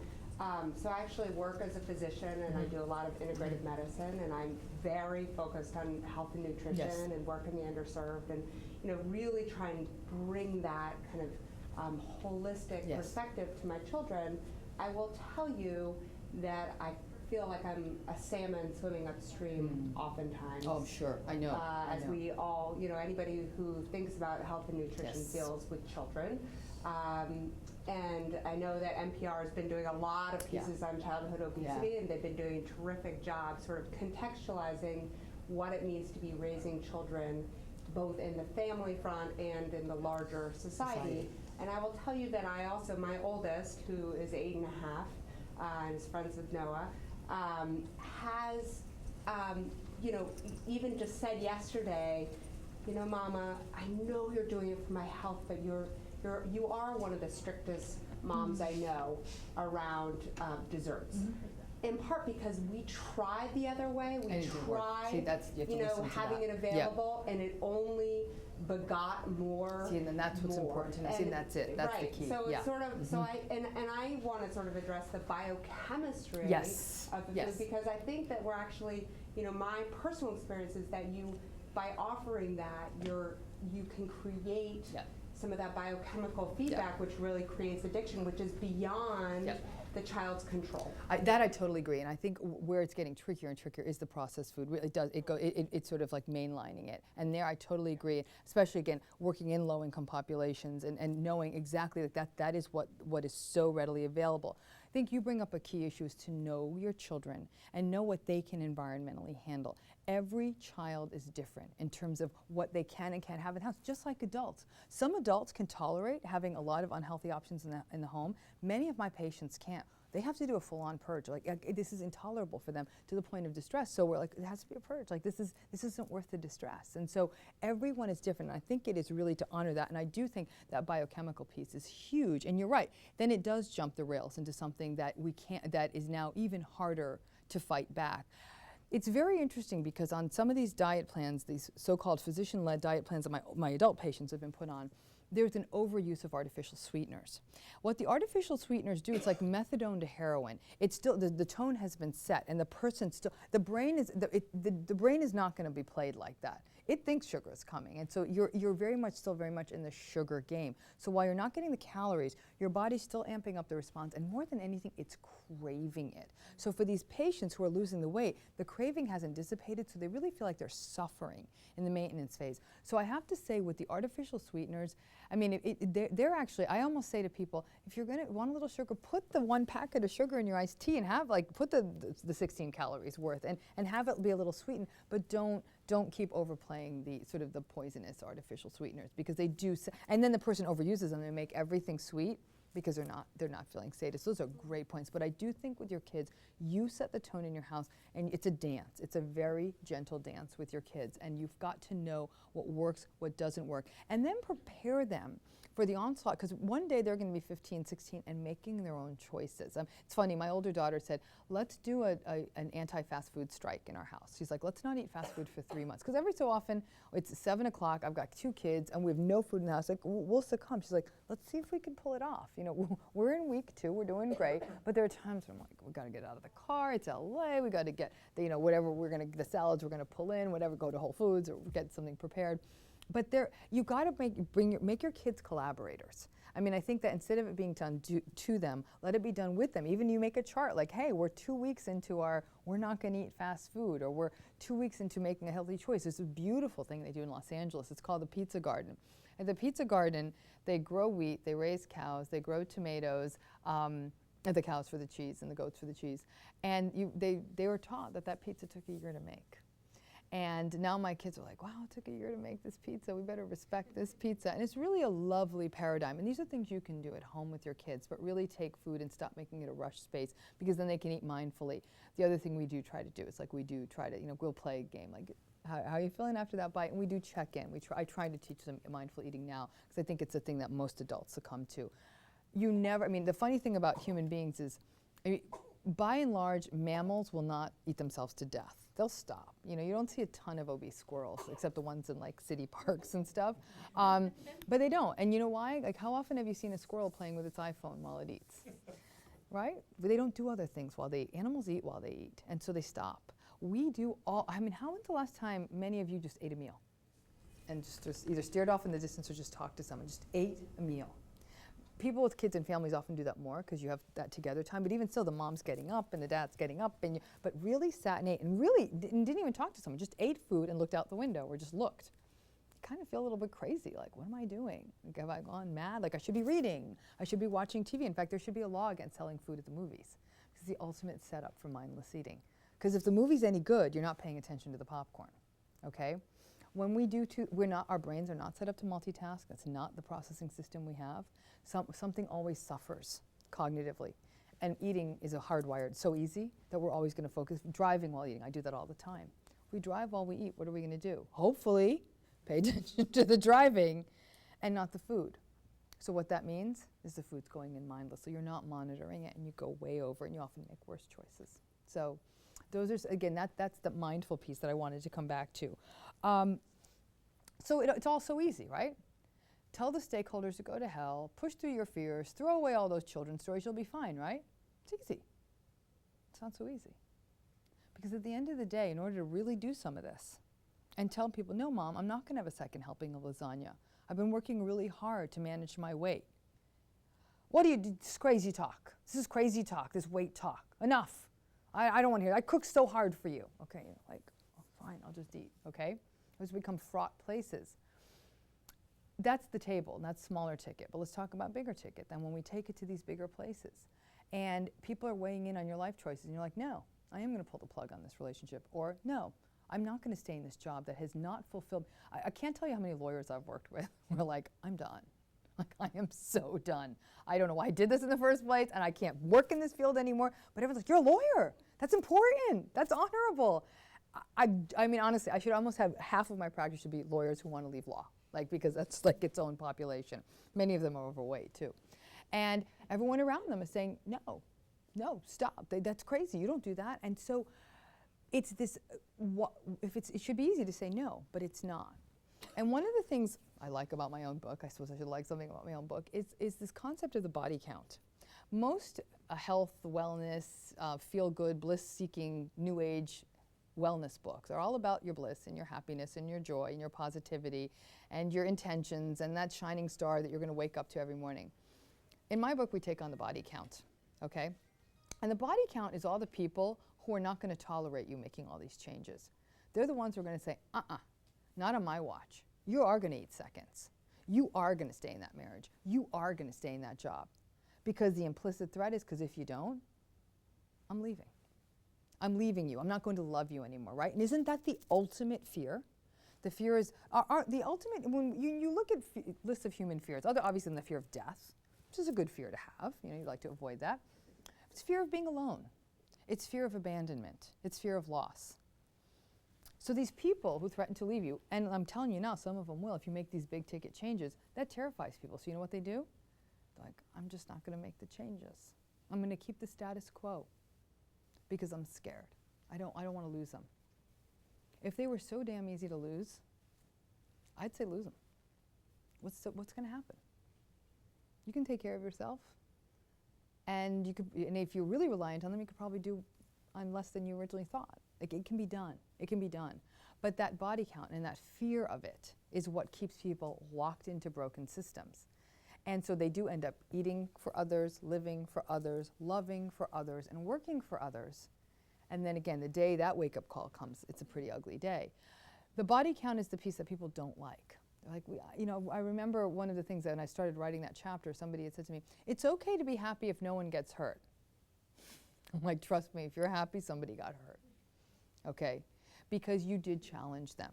So I actually work as a physician, and I do a lot of integrative medicine, and I'm very focused on health and nutrition Yes. and work in the underserved, and you know, really try and bring that kind of holistic Yes. perspective to my children. I will tell you that I feel like I'm a salmon swimming upstream oftentimes. Oh, sure. I know. As we all, you know, anybody who thinks about health and nutrition Yes. deals with children. And I know that NPR has been doing a lot of pieces on childhood obesity, and they've been doing a terrific job sort of contextualizing what it means to be raising children, both in the family front and in the larger society. And I will tell you that I also, my oldest, who is 8.5, and is friends with Noah, has, you know, even just said yesterday, you know, Mama, I know you're doing it for my health, but you are one of the strictest moms I know around desserts. In part because we tried the other way. And We it didn't work. tried, See, that's, you have to you know, listen to having that. it available, and it only begot more. See, and then that's what's important to know. See, and that's it. That's the right. key. So Yeah. it's sort of so I want to sort of address the biochemistry Yes. of the Yes. food, because I think that we're actually, you know, my personal experience is that by offering that, you can create Yeah. some of that biochemical feedback, which really creates addiction, which is beyond Yep. the child's control. That I totally agree, and I think where it's getting trickier and trickier is the processed food. It does it's sort of like mainlining it, and there I totally agree. Especially again, working in low-income populations and knowing exactly that is what is so readily available. I think you bring up a key issue is to know your children and know what they can environmentally handle. Every child is different in terms of what they can and can't have in the house, just like adults. Some adults can tolerate having a lot of unhealthy options in the home. Many of my patients can't. They have to do a full-on purge. Like this is intolerable for them to the point of distress. So we're like, it has to be a purge. Like this isn't worth the distress. And so everyone is different. And I think it is really to honor that. And I do think that biochemical piece is huge. And you're right. Then it does jump the rails into something that that is now even harder to fight back. It's very interesting because on some of these diet plans, these so-called physician-led diet plans that my adult patients have been put on, there's an overuse of artificial sweeteners. What the artificial sweeteners do, it's like methadone to heroin. It's still, the tone has been set, and the person still, the brain is not going to be played like that. It thinks sugar is coming, and so you're very much still very much in the sugar game. So while you're not getting the calories, your body's still amping up the response, and more than anything, it's craving it. So for these patients who are losing the weight, the craving hasn't dissipated, so they really feel like they're suffering in the maintenance phase. So I have to say, with the artificial sweeteners, I mean, they're actually, I almost say to people, if you're going to want a little sugar, put the 1 packet of sugar in your iced tea and have, like, put the 16 calories worth and have it be a little sweetened, but don't keep overplaying the sort of the poisonous artificial sweeteners, because they do, and then the person overuses them and make everything sweet because they're not feeling sated. So those are great points. But I do think with your kids, you set the tone in your house, and it's a dance. It's a very gentle dance with your kids, and you've got to know what works, what doesn't work, and then prepare them for the onslaught, because one day they're going to be 15, 16 and making their own choices. It's funny, my older daughter said, let's do an anti-fast food strike in our house. She's like, let's not eat fast food for 3 months. Because every so often, it's 7 o'clock, I've got 2 kids, and we have no food in the house. Like, we'll succumb. She's like, let's see if we can pull it off. You know, we're in week 2, we're doing great, but there are times when I'm like, we got to get out of the car, it's LA, we got to get, whatever the salads we're going to pull in, whatever, go to Whole Foods or get something prepared. But you got to make your kids collaborators. I mean, I think that instead of it being done to them, let it be done with them. Even you make a chart like, hey, we're 2 weeks into we're not going to eat fast food, or we're 2 weeks into making a healthy choice. It's a beautiful thing they do in Los Angeles. It's called the Pizza Garden. At the Pizza Garden, they grow wheat, they raise cows, they grow tomatoes, the cows for the cheese and the goats for the cheese. And they were taught that pizza took a year to make. And now my kids are like, wow, it took a year to make this pizza. We better respect this pizza. And it's really a lovely paradigm. And these are things you can do at home with your kids, but really take food and stop making it a rush space, because then they can eat mindfully. The other thing we do try to do is, like, we do try to, we'll play a game like, how are you feeling after that bite? And we do check in. I try to teach them mindful eating now, because I think it's a thing that most adults succumb to. The funny thing about human beings is, by and large, mammals will not eat themselves to death. They'll stop. You don't see a ton of obese squirrels, except the ones in, like, city parks and stuff. But they don't. And you know why? Like, how often have you seen a squirrel playing with its iPhone while it eats? Right? But they don't do other things while they eat. Animals eat while they eat, and so they stop. We do all, how when's the last time many of you just ate a meal? And just either stared off in the distance or just talked to someone, just ate a meal. People with kids and families often do that more because you have that together time, but even still, the mom's getting up and the dad's getting up, but really sat and ate and really didn't even talk to someone, just ate food and looked out the window or just looked. Kind of feel a little bit crazy, like, what am I doing? Like, have I gone mad? Like, I should be reading, I should be watching TV. In fact, there should be a law against selling food at the movies. This is the ultimate setup for mindless eating. Because if the movie's any good, you're not paying attention to the popcorn, okay? When we do our brains are not set up to multitask. That's not the processing system we have. Something always suffers cognitively. And eating is hardwired so easy that we're always going to focus. Driving while eating, I do that all the time. If we drive while we eat, what are we going to do? Hopefully, pay attention to the driving and not the food. So what that means is the food's going in mindless. So you're not monitoring it, and you go way over, and you often make worse choices. So those are, again, that's the mindful piece that I wanted to come back to. So it's all so easy, right? Tell the stakeholders to go to hell, push through your fears, throw away all those children's stories, you'll be fine, right? It's easy. It's not so easy. Because at the end of the day, in order to really do some of this, and tell people, no, Mom, I'm not going to have a second helping of lasagna. I've been working really hard to manage my weight. What do you do? This is crazy talk. This is crazy talk, this weight talk. Enough. I don't want to hear it. I cooked so hard for you. Okay, like, oh, fine, I'll just eat, okay? Those become fraught places. That's the table, and that's smaller ticket. But let's talk about bigger ticket. Then when we take it to these bigger places, and people are weighing in on your life choices, and you're like, no, I am going to pull the plug on this relationship. Or, no, I'm not going to stay in this job that has not fulfilled. I can't tell you how many lawyers I've worked with who are like, I'm done. Like, I am so done. I don't know why I did this in the first place, and I can't work in this field anymore. But everyone's like, you're a lawyer. That's important. That's honorable. I mean, honestly, I should almost have half of my practice should be lawyers who want to leave law, like, because that's like its own population. Many of them are overweight, too. And everyone around them is saying, no, stop. That's crazy. You don't do that. And so it's this, it should be easy to say no, but it's not. And one of the things I like about my own book, I suppose I should like something about my own book, is this concept of the body count. Most health, wellness, feel-good, bliss-seeking, new age wellness books are all about your bliss and your happiness and your joy and your positivity and your intentions and that shining star that you're going to wake up to every morning. In my book, we take on the body count, okay? And the body count is all the people who are not going to tolerate you making all these changes. They're the ones who are going to say, not on my watch. You are going to eat seconds. You are going to stay in that marriage. You are going to stay in that job. Because the implicit threat is, because if you don't, I'm leaving. I'm leaving you. I'm not going to love you anymore, right? And isn't that the ultimate fear? The fear is, the ultimate, when you look at lists of human fears, obviously the fear of death, which is a good fear to have. You know, you'd like to avoid that. It's fear of being alone. It's fear of abandonment. It's fear of loss. So these people who threaten to leave you, and I'm telling you now, some of them will, if you make these big ticket changes, that terrifies people. So you know what they do? They're like, I'm just not going to make the changes. I'm going to keep the status quo because I'm scared. I don't want to lose them. If they were so damn easy to lose, I'd say lose them. What's going to happen? You can take care of yourself, and if you're really reliant on them, you could probably do on less than you originally thought. Like, it can be done. It can be done. But that body count and that fear of it is what keeps people locked into broken systems. And so they do end up eating for others, living for others, loving for others, and working for others. And then again, the day that wake-up call comes, it's a pretty ugly day. The body count is the piece that people don't like. They're like, I remember one of the things that when I started writing that chapter, somebody had said to me, it's okay to be happy if no one gets hurt. I'm like, trust me, if you're happy, somebody got hurt. Okay? Because you did challenge them.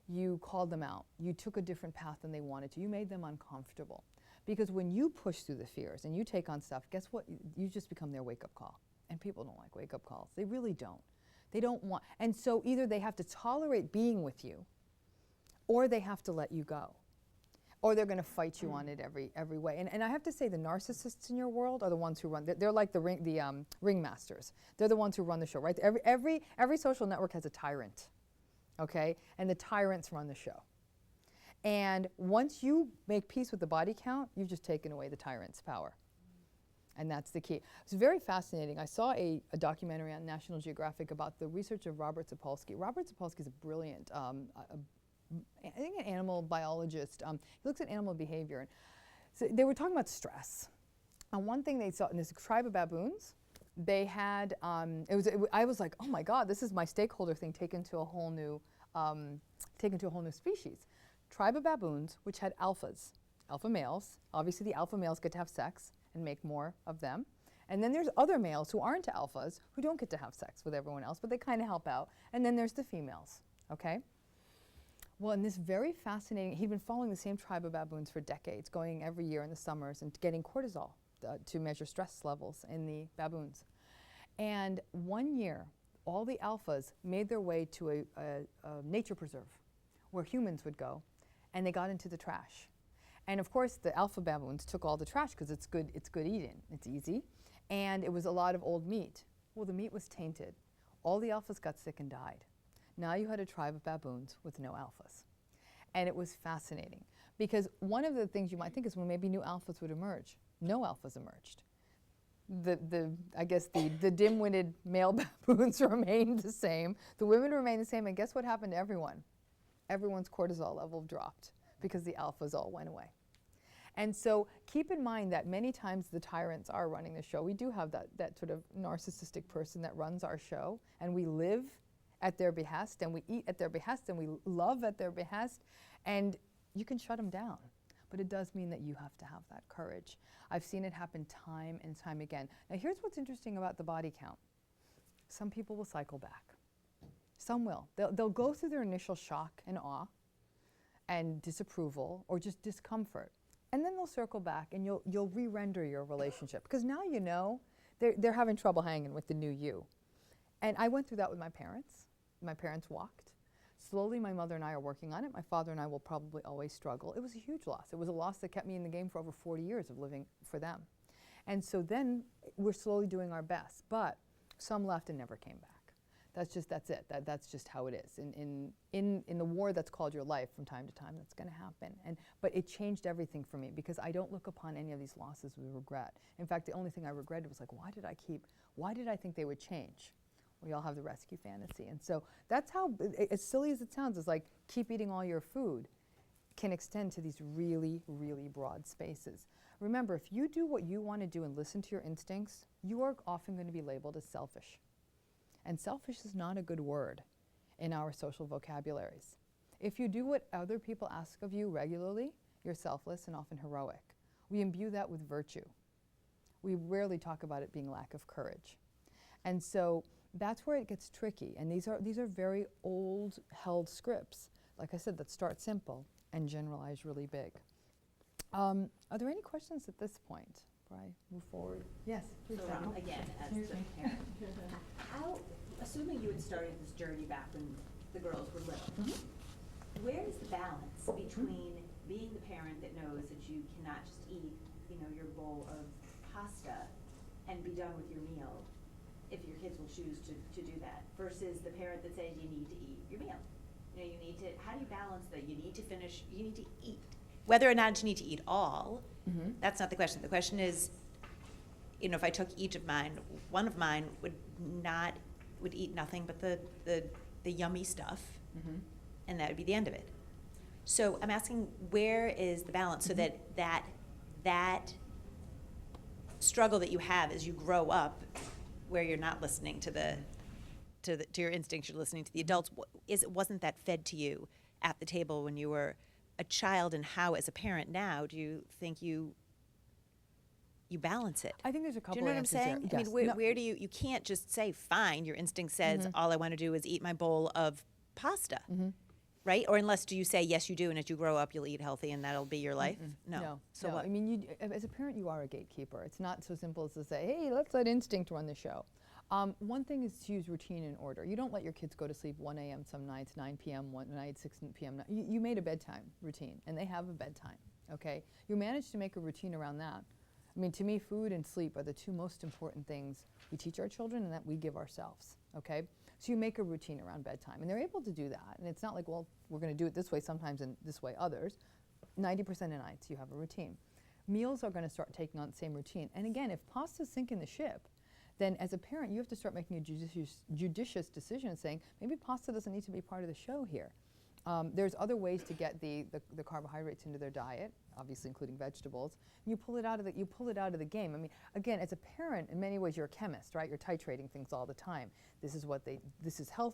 You called them out. You took a different path than they wanted to. You made them uncomfortable. Because when you push through the fears and you take on stuff, guess what? You just become their wake-up call. And people don't like wake-up calls. They really don't. They don't want, and so either they have to tolerate being with you, or they have to let you go. Or they're going to fight you on it every way. And I have to say, the narcissists in your world are the ones who run. They're like the ringmasters. They're the ones who run the show, right? Every social network has a tyrant, okay? And the tyrants run the show. And once you make peace with the body count, you've just taken away the tyrant's power. And that's the key. It's very fascinating. I saw a documentary on National Geographic about the research of Robert Sapolsky. Robert Sapolsky is a brilliant, I think an animal biologist. He looks at animal behavior. And so they were talking about stress. And one thing they saw in this tribe of baboons, they had, I was like, oh my God, this is my stakeholder thing taken to a whole new species. Tribe of baboons, which had alphas, alpha males. Obviously the alpha males get to have sex and make more of them. And then there's other males who aren't alphas, who don't get to have sex with everyone else, but they kind of help out. And then there's the females, okay? Well, in this very fascinating, he'd been following the same tribe of baboons for decades, going every year in the summers and getting cortisol to measure stress levels in the baboons. And one year, all the alphas made their way to a nature preserve where humans would go, and they got into the trash. And of course, the alpha baboons took all the trash because it's good eating, it's easy, and it was a lot of old meat. Well, the meat was tainted. All the alphas got sick and died. Now you had a tribe of baboons with no alphas. And it was fascinating because one of the things you might think is, well, maybe new alphas would emerge. No alphas emerged. I guess the dim-witted male baboons remained the same. The women remained the same, and guess what happened to everyone? Everyone's cortisol level dropped because the alphas all went away. And so keep in mind that many times the tyrants are running the show. We do have that sort of narcissistic person that runs our show, and we live at their behest, and we eat at their behest, and we love at their behest, and you can shut them down. But it does mean that you have to have that courage. I've seen it happen time and time again. Now here's what's interesting about the body count. Some people will cycle back. Some will. They'll go through their initial shock and awe and disapproval or just discomfort. And then they'll circle back and you'll re-render your relationship. Because now you know they're having trouble hanging with the new you. And I went through that with my parents. My parents walked. Slowly, my mother and I are working on it. My father and I will probably always struggle. It was a huge loss. It was a loss that kept me in the game for over 40 years of living for them. And so then we're slowly doing our best. But some left and never came back. That's it. That's just how it is. In the war that's called your life, from time to time, that's going to happen. But it changed everything for me, because I don't look upon any of these losses with regret. In fact, the only thing I regretted was like, why did I think they would change? We all have the rescue fantasy. And so that's how, as silly as it sounds, it's like keep eating all your food can extend to these really, really broad spaces. Remember, if you do what you want to do and listen to your instincts, you are often going to be labeled as selfish. And selfish is not a good word in our social vocabularies. If you do what other people ask of you regularly, you're selfless and often heroic. We imbue that with virtue. We rarely talk about it being lack of courage. And so that's where it gets tricky. And these are very old held scripts, like I said, that start simple and generalize really big. Are there any questions at this point before I move forward? Yes, please. So, again, as the parent, how, assuming you had started this journey back when the girls were little, where is the balance between being the parent that knows that you cannot just eat, your bowl of pasta and be done with your meal, if your kids will choose to do that, versus the parent that says you need to eat your meal? You need to, how do you balance that? You need to finish, you need to eat. Whether or not you need to eat all, that's not the question. The question is, if I took each of mine, one of mine would eat nothing but the yummy stuff, and that would be the end of it. So I'm asking, where is the balance so that struggle that you have as you grow up, where you're not listening to your instincts, you're listening to the adults. Wasn't that fed to you at the table when you were a child, and how, as a parent now, do you think you balance it? I think there's a couple Do you know what I'm answers saying? there. I mean, where do you can't just say, fine, your instinct says all I want to do is eat my bowl of pasta, right? Or unless, do you say, yes, you do, and as you grow up, you'll eat healthy and that'll be your life? No. So what? I mean, as a parent, you are a gatekeeper. It's not so simple as to say, hey, let's let instinct run the show. One thing is to use routine and order. You don't let your kids go to sleep 1 a.m. some nights, 9 p.m. one night, 6 p.m. You made a bedtime routine, and they have a bedtime, okay? You manage to make a routine around that. I mean, to me, food and sleep are the two most important things we teach our children and that we give ourselves, okay? So you make a routine around bedtime, and they're able to do that. And it's not like, well, we're going to do it this way sometimes and this way others. 90% of nights you have a routine. Meals are going to start taking on the same routine. And again, if pasta's sinking the ship, then as a parent, you have to start making a judicious decision and saying, maybe pasta doesn't need to be part of the show here. There's other ways to get the carbohydrates into their diet, obviously including vegetables. You pull it out of the game. I mean, again, as a parent, in many ways, you're a chemist, right? You're titrating things all the time. This is healthy.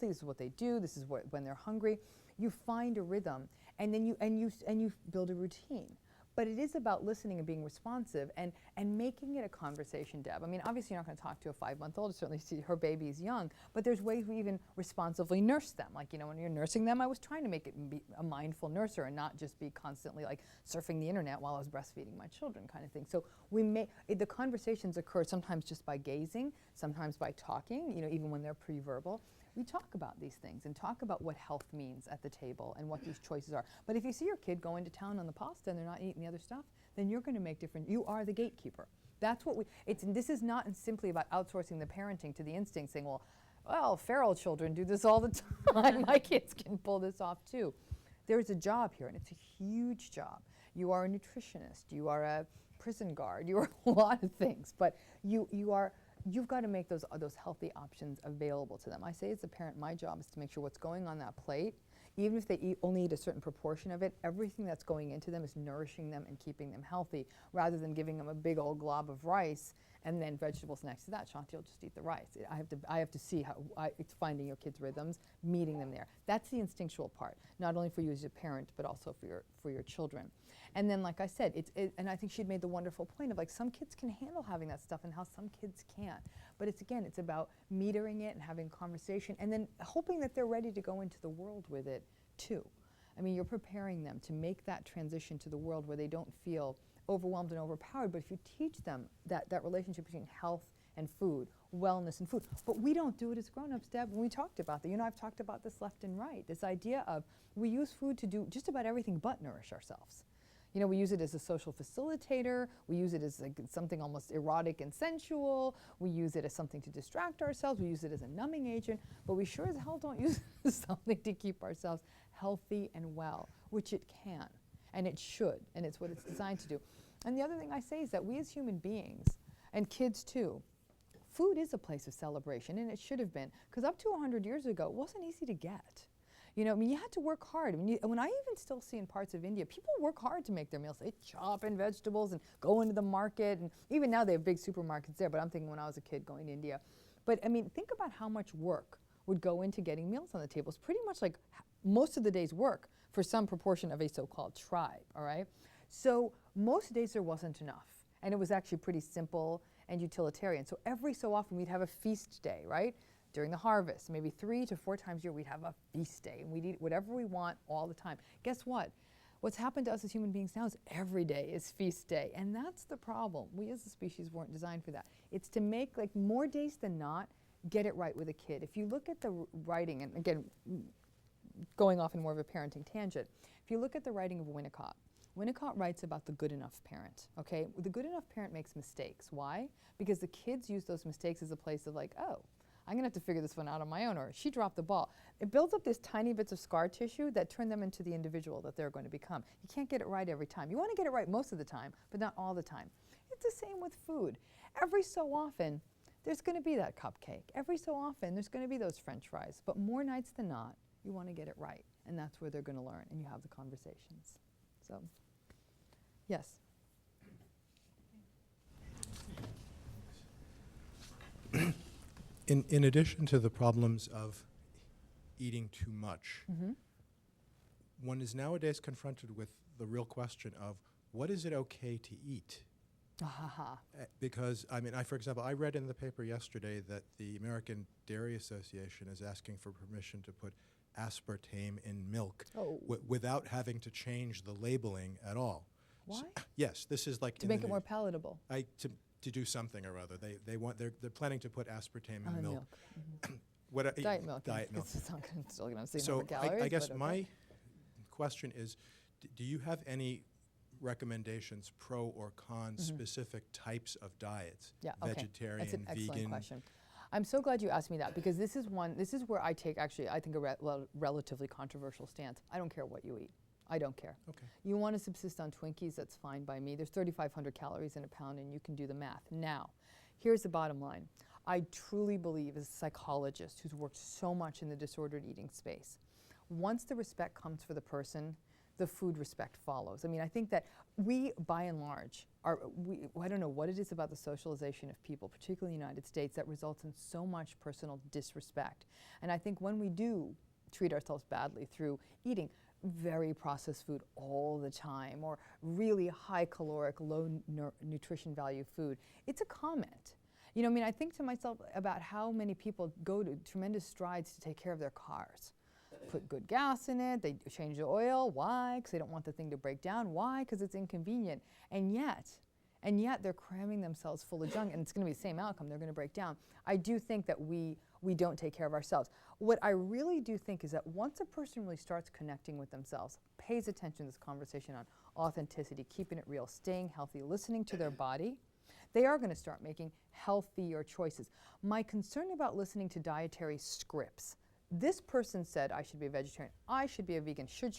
This is what they do. This is when they're hungry. You find a rhythm, and then you build a routine. But it is about listening and being responsive and making it a conversation, Deb. I mean, obviously you're not going to talk to a 5-month-old. Certainly her baby is young. But there's ways we even responsibly nurse them. Like, when you're nursing them, I was trying to make it be a mindful nurser and not just be constantly like surfing the internet while I was breastfeeding my children kind of thing. So the conversations occur sometimes just by gazing, sometimes by talking, even when they're pre-verbal. We talk about these things and talk about what health means at the table and what these choices are. But if you see your kid going to town on the pasta and they're not eating the other stuff, then you're going to make different. You are the gatekeeper. That's what this is not simply about outsourcing the parenting to the instinct, saying, well, feral children do this all the time. My kids can pull this off too. There's a job here, and it's a huge job. You are a nutritionist. You are a prison guard. You are a lot of things, but you've got to make those healthy options available to them. I say as a parent, my job is to make sure what's going on that plate, even if they only eat a certain proportion of it, everything that's going into them is nourishing them and keeping them healthy, rather than giving them a big old glob of rice and then vegetables next to that. Shanti will just eat the rice. I have to see how it's finding your kids' rhythms, meeting them there. That's the instinctual part, not only for you as a parent, but also for your children. And then, like I said, and I think she'd made the wonderful point of, like, some kids can handle having that stuff and how some kids can't. But it's about metering it and having conversation, and then hoping that they're ready to go into the world with it too. I mean, you're preparing them to make that transition to the world where they don't feel overwhelmed and overpowered. But if you teach them that relationship between health and food, wellness and food. But we don't do it as grown-ups, Deb. When we talked about that, I've talked about this left and right, this idea of we use food to do just about everything but nourish ourselves. You know, we use it as a social facilitator. We use it as like something almost erotic and sensual. We use it as something to distract ourselves. We use it as a numbing agent. But we sure as hell don't use it as something to keep ourselves healthy and well, which it can, and it should, and it's what it's designed to do. And the other thing I say is that we as human beings, and kids too, food is a place of celebration, and it should have been, because up to 100 years ago, it wasn't easy to get. You know, I mean, you had to work hard. When I even still see in parts of India, people work hard to make their meals. They chop in vegetables and go into the market, and even now they have big supermarkets there, but I'm thinking when I was a kid going to India. But I mean, think about how much work would go into getting meals on the table. It's pretty much like most of the day's work for some proportion of a so-called tribe, all right? So most days there wasn't enough, and it was actually pretty simple and utilitarian. So every so often we'd have a feast day, right? During the harvest, maybe 3 to 4 times a year, we'd have a feast day, and we'd eat whatever we want all the time. Guess what? What's happened to us as human beings now is every day is feast day, and that's the problem. We as a species weren't designed for that. It's to make, like, more days than not, get it right with a kid. If you look at the writing, and again, going off in more of a parenting tangent, if you look at the writing of Winnicott, Winnicott writes about the good enough parent, okay? The good enough parent makes mistakes. Why? Because the kids use those mistakes as a place of like, oh, I'm gonna have to figure this one out on my own, or she dropped the ball. It builds up this tiny bits of scar tissue that turn them into the individual that they're going to become. You can't get it right every time. You wanna get it right most of the time, but not all the time. It's the same with food. Every so often, there's gonna be that cupcake. Every so often, there's gonna be those French fries, but more nights than not, you wanna get it right, and that's where they're gonna learn, and you have the conversations. So, yes. In addition to the problems of eating too much, one is nowadays confronted with the real question of what is it okay to eat? Because, I mean, for example, I read in the paper yesterday that the American Dairy Association is asking for permission to put aspartame in milk without having to change the labeling at all. Why? So, yes, this is like To make it more palatable. To do something or other. They're planning to put aspartame in milk. Diet milk. Diet milk. It's still going to see So more calories. I guess but my okay. question is, do you have any recommendations, pro or con, specific types of diets? Yeah, okay. Vegetarian, That's an excellent vegan? question. I'm so glad you asked me that, because this is where I take actually, I think, a relatively controversial stance. I don't care what you eat. I don't care. Okay. You want to subsist on Twinkies, that's fine by me. There's 3,500 calories in a pound, and you can do the math. Now, here's the bottom line. I truly believe, as a psychologist who's worked so much in the disordered eating space, once the respect comes for the person, the food respect follows. I mean, I think that we, by and large, I don't know what it is about the socialization of people, particularly in the United States, that results in so much personal disrespect. And I think when we do treat ourselves badly through eating very processed food all the time, or really high caloric, low nutrition value food, it's a comment. You know, I mean, I think to myself about how many people go to tremendous strides to take care of their cars. Put good gas in it, they change the oil. Why? Because they don't want the thing to break down. Why? Because it's inconvenient. And yet they're cramming themselves full of junk, and it's going to be the same outcome. They're going to break down. I do think that we don't take care of ourselves. What I really do think is that once a person really starts connecting with themselves, pays attention to this conversation on authenticity, keeping it real, staying healthy, listening to their body, they are going to start making healthier choices. My concern about listening to dietary scripts, this person said I should be a vegetarian, I should be a vegan, should,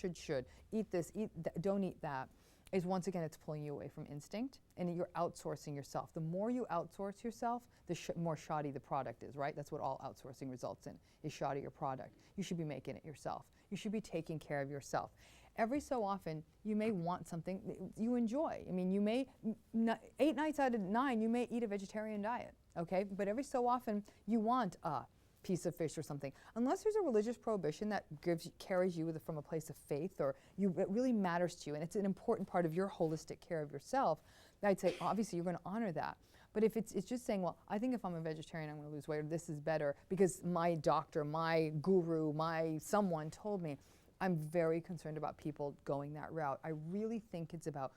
eat this, don't eat that, is once again, it's pulling you away from instinct, and you're outsourcing yourself. The more you outsource yourself, the more shoddy the product is, right? That's what all outsourcing results in, is shoddy your product. You should be making it yourself. You should be taking care of yourself. Every so often, you may want something you enjoy. I mean, you may, 8 nights out of 9, you may eat a vegetarian diet, okay? But every so often, you want a piece of fish or something. Unless there's a religious prohibition that carries you from a place of faith, or it really matters to you, and it's an important part of your holistic care of yourself, I'd say obviously you're going to honor that. But if it's just saying, well, I think if I'm a vegetarian, I'm going to lose weight, or this is better because my doctor, my guru, my someone told me, I'm very concerned about people going that route. I really think it's about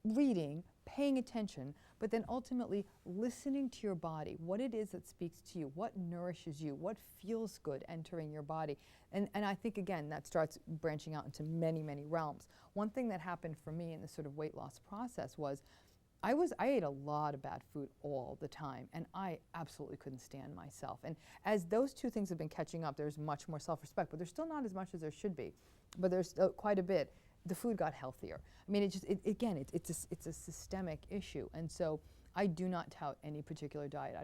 reading, paying attention, but then ultimately listening to your body, what it is that speaks to you, what nourishes you, what feels good entering your body. And I think, again, that starts branching out into many, many realms. One thing that happened for me in this sort of weight loss process was I ate a lot of bad food all the time, and I absolutely couldn't stand myself. And as those two things have been catching up, there's much more self-respect, but there's still not as much as there should be, but there's quite a bit. The food got healthier. I mean, it's a systemic issue, and so I do not tout any particular diet.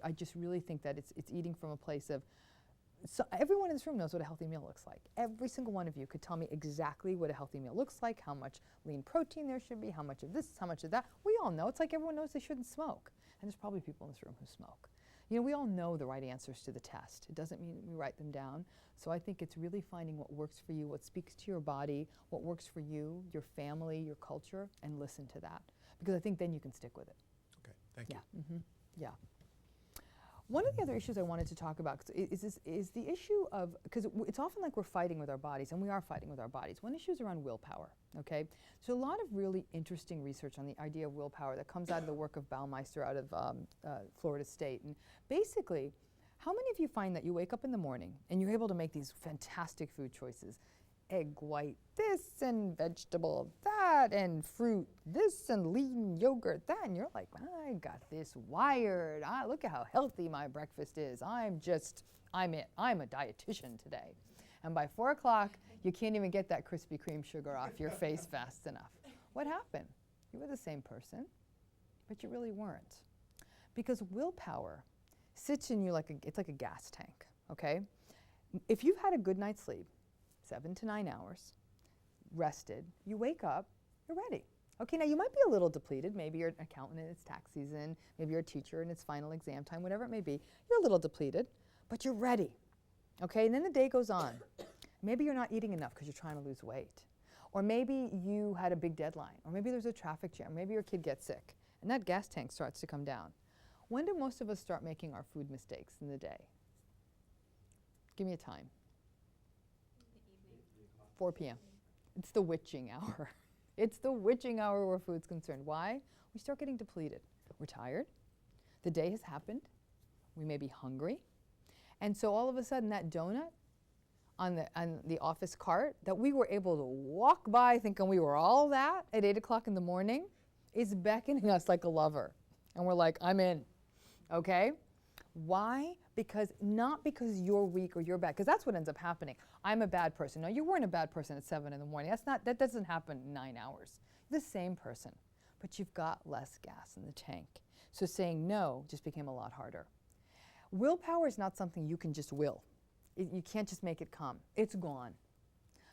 I just really think that it's eating from a place of, so everyone in this room knows what a healthy meal looks like. Every single one of you could tell me exactly what a healthy meal looks like, how much lean protein there should be, how much of this, how much of that. We all know. It's like everyone knows they shouldn't smoke. And there's probably people in this room who smoke. You know, we all know the right answers to the test. It doesn't mean we write them down. So I think it's really finding what works for you, what speaks to your body, what works for you, your family, your culture, and listen to that. Because I think then you can stick with it. Okay, thank you. Yeah. One of the other issues I wanted to talk about is the issue of, because it's often like we're fighting with our bodies, and we are fighting with our bodies. One issue is around willpower, okay? So a lot of really interesting research on the idea of willpower that comes out of the work of Baumeister out of Florida State. And basically, how many of you find that you wake up in the morning and you're able to make these fantastic food choices? Egg white this, and vegetable that, and fruit this, and lean yogurt that, and you're like, I got this wired. Look at how healthy my breakfast is. I'm it. I'm a dietitian today. And by 4 o'clock, you can't even get that Krispy Kreme sugar off your face fast enough. What happened? You were the same person, but you really weren't. Because willpower sits in you it's like a gas tank, okay? If you've had a good night's sleep, 7 to 9 hours, rested, you wake up, you're ready. Okay, now you might be a little depleted. Maybe you're an accountant and it's tax season. Maybe you're a teacher and it's final exam time, whatever it may be. You're a little depleted, but you're ready. Okay, and then the day goes on. Maybe you're not eating enough because you're trying to lose weight. Or maybe you had a big deadline. Or maybe there's a traffic jam. Maybe your kid gets sick. And that gas tank starts to come down. When do most of us start making our food mistakes in the day? Give me a time. 4 p.m. It's the witching hour. It's the witching hour where food's concerned. Why? We start getting depleted. We're tired. The day has happened. We may be hungry. And so all of a sudden that donut on the office cart that we were able to walk by thinking we were all that at 8 o'clock in the morning is beckoning us like a lover. And we're like, I'm in. Okay? Why? Not because you're weak or you're bad, because that's what ends up happening. I'm a bad person. No, you weren't a bad person at 7 in the morning. That doesn't happen in 9 hours. You're the same person, but you've got less gas in the tank. So saying no just became a lot harder. Willpower is not something you can just will. You can't just make it come. It's gone.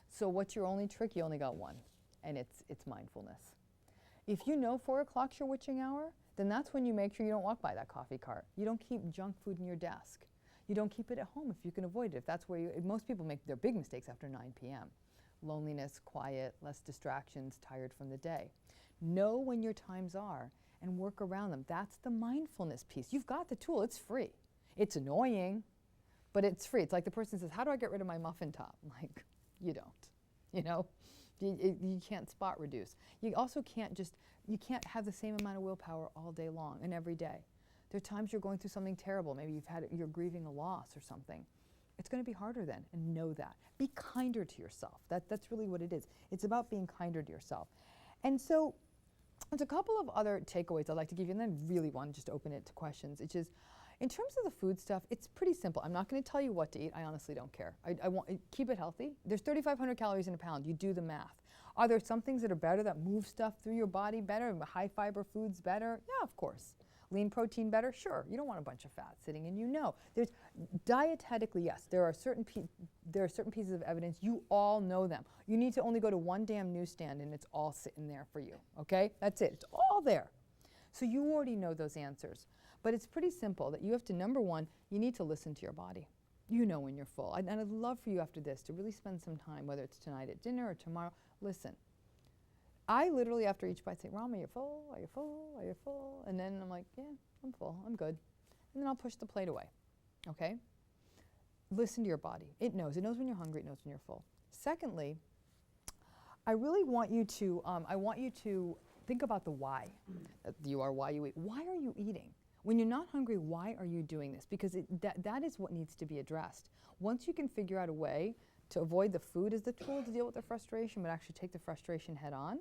So what's your only trick? You only got one, and it's mindfulness. If you know 4 o'clock's your witching hour, then that's when you make sure you don't walk by that coffee cart. You don't keep junk food in your desk. You don't keep it at home if you can avoid it. If that's where most people make their big mistakes after 9 p.m. Loneliness, quiet, less distractions, tired from the day. Know when your times are and work around them. That's the mindfulness piece. You've got the tool. It's free. It's annoying, but it's free. It's like the person says, how do I get rid of my muffin top? I'm like, you don't. You know? You can't spot reduce. You also can't have the same amount of willpower all day long and every day. There are times you're going through something terrible. Maybe you're grieving a loss or something. It's going to be harder then, and know that. Be kinder to yourself. That's really what it is. It's about being kinder to yourself. And so there's a couple of other takeaways I'd like to give you, and then really want to just open it to questions, which is, in terms of the food stuff, it's pretty simple. I'm not going to tell you what to eat. I honestly don't care. I want keep it healthy. There's 3,500 calories in a pound. You do the math. Are there some things that are better that move stuff through your body better? High fiber foods better? Yeah, of course. Lean protein better? Sure. You don't want a bunch of fat sitting in. There's dietetically, yes. There are certain pieces of evidence. You all know them. You need to only go to one damn newsstand and it's all sitting there for you. Okay? That's it. It's all there. So you already know those answers. But it's pretty simple that you have to, number one, you need to listen to your body. You know when you're full. And I'd love for you after this to really spend some time, whether it's tonight at dinner or tomorrow, listen. I literally, after each bite, say, Rama, you're full, are you full, are you full? And then I'm like, yeah, I'm full, I'm good. And then I'll push the plate away, okay? Listen to your body. It knows when you're hungry, it knows when you're full. Secondly, I really want you to, think about the why. You are why you eat. Why are you eating? When you're not hungry, why are you doing this? Because that is what needs to be addressed. Once you can figure out a way to avoid the food as the tool to deal with the frustration, but actually take the frustration head on.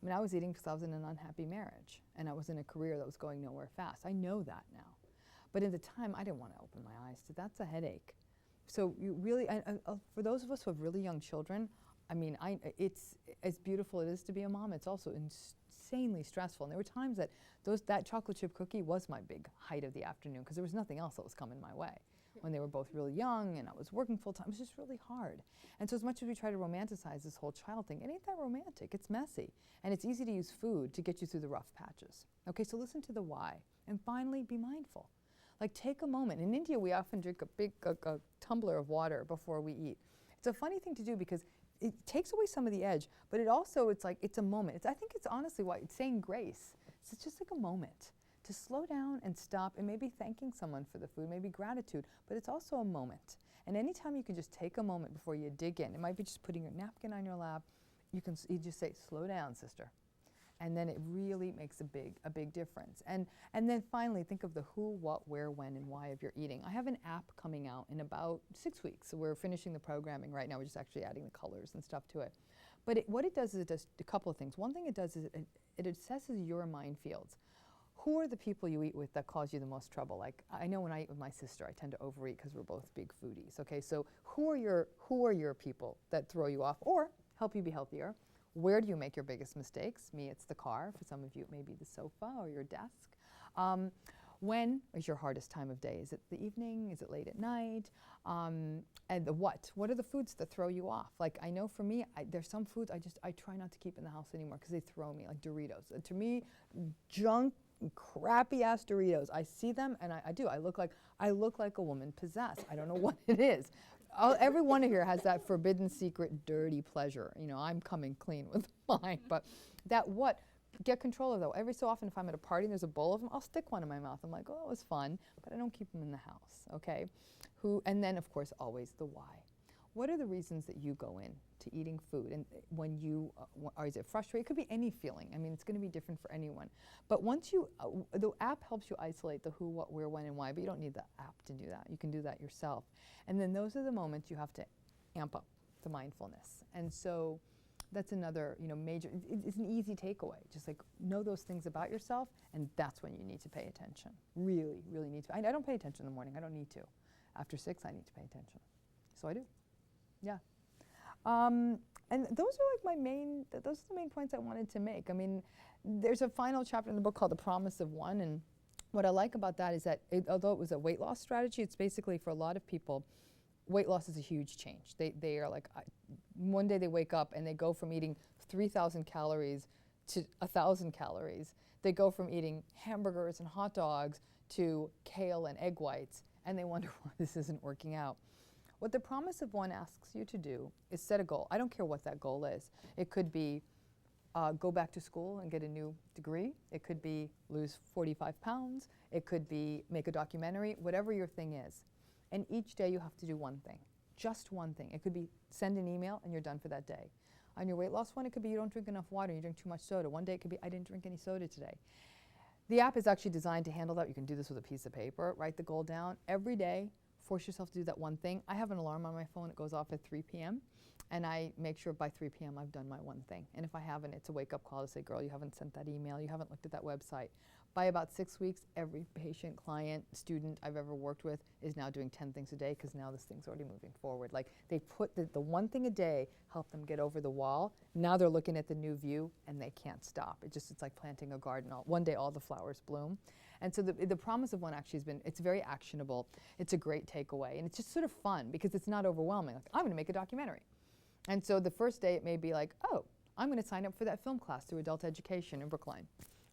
I mean, I was eating because I was in an unhappy marriage, and I was in a career that was going nowhere fast. I know that now. But at the time, I didn't want to open my eyes to that's a headache. So you really, for those of us who have really young children, I mean, it's as beautiful it is to be a mom, it's also insanely stressful. And there were times that that chocolate chip cookie was my big height of the afternoon because there was nothing else that was coming my way. When they were both really young and I was working full time, it was just really hard. And so as much as we try to romanticize this whole child thing, it ain't that romantic, it's messy. And it's easy to use food to get you through the rough patches. Okay, so listen to the why. And finally, be mindful. Like take a moment. In India, we often drink a big tumbler of water before we eat. It's a funny thing to do because it takes away some of the edge, but it also, it's like, it's a moment. I think it's honestly why it's saying grace. It's just like a moment to slow down and stop and maybe thanking someone for the food, maybe gratitude, but it's also a moment. And anytime you can just take a moment before you dig in, it might be just putting your napkin on your lap, you just say, slow down, sister. And then it really makes a big difference. And then finally, think of the who, what, where, when, and why of your eating. I have an app coming out in about 6 weeks. So we're finishing the programming right now. We're just actually adding the colors and stuff to it. But what it does is it does a couple of things. One thing it does is it assesses your minefields. Who are the people you eat with that cause you the most trouble? Like I know when I eat with my sister, I tend to overeat because we're both big foodies. Okay, so who are your people that throw you off or help you be healthier? Where do you make your biggest mistakes? Me, it's the car. For some of you, it may be the sofa or your desk. When is your hardest time of day? Is it the evening? Is it late at night? And the what? What are the foods that throw you off? Like I know for me, there's some foods I try not to keep in the house anymore because they throw me, like Doritos. To me, junk, crappy ass Doritos. I see them and I do. I look like a woman possessed. I don't know what it is. Every one of here has that forbidden secret dirty pleasure. You know, I'm coming clean with mine. But that what? Get control of that. Every so often if I'm at a party and there's a bowl of them, I'll stick one in my mouth. I'm like, oh, it was fun, but I don't keep them in the house, okay? And then, of course, always the why. What are the reasons that you go in to eating food? And when you, or is it frustrating? It could be any feeling. I mean, it's going to be different for anyone. But once you, the app helps you isolate the who, what, where, when, and why, but you don't need the app to do that. You can do that yourself. And then those are the moments you have to amp up the mindfulness. And so that's another, major, it's an easy takeaway. Just like know those things about yourself, and that's when you need to pay attention. Really, really need to. I don't pay attention in the morning. I don't need to. After 6, I need to pay attention. So I do. Yeah. And those are like those are the main points I wanted to make. I mean, there's a final chapter in the book called The Promise of One, and what I like about that is that although it was a weight loss strategy, it's basically for a lot of people, weight loss is a huge change. They are like, one day they wake up and they go from eating 3,000 calories to 1,000 calories. They go from eating hamburgers and hot dogs to kale and egg whites, and they wonder why this isn't working out. What The Promise of One asks you to do is set a goal. I don't care what that goal is. It could be go back to school and get a new degree. It could be lose 45 pounds. It could be make a documentary, whatever your thing is. And each day you have to do one thing, just one thing. It could be send an email and you're done for that day. On your weight loss one, it could be you don't drink enough water, you drink too much soda. One day it could be I didn't drink any soda today. The app is actually designed to handle that. You can do this with a piece of paper, write the goal down. Every day, force yourself to do that one thing. I have an alarm on my phone. It goes off at 3 p.m. And I make sure by 3 p.m. I've done my one thing. And if I haven't, it's a wake-up call to say, girl, you haven't sent that email. You haven't looked at that website. By about 6 weeks, every patient, client, student I've ever worked with is now doing 10 things a day because now this thing's already moving forward. Like they put the one thing a day, help them get over the wall. Now they're looking at the new view and they can't stop. It's like planting a garden. One day all the flowers bloom. And so the Promise of One actually has been, it's very actionable. It's a great takeaway. And it's just sort of fun because it's not overwhelming. Like, I'm going to make a documentary. And so the first day it may be like, oh, I'm going to sign up for that film class through adult education in Brookline.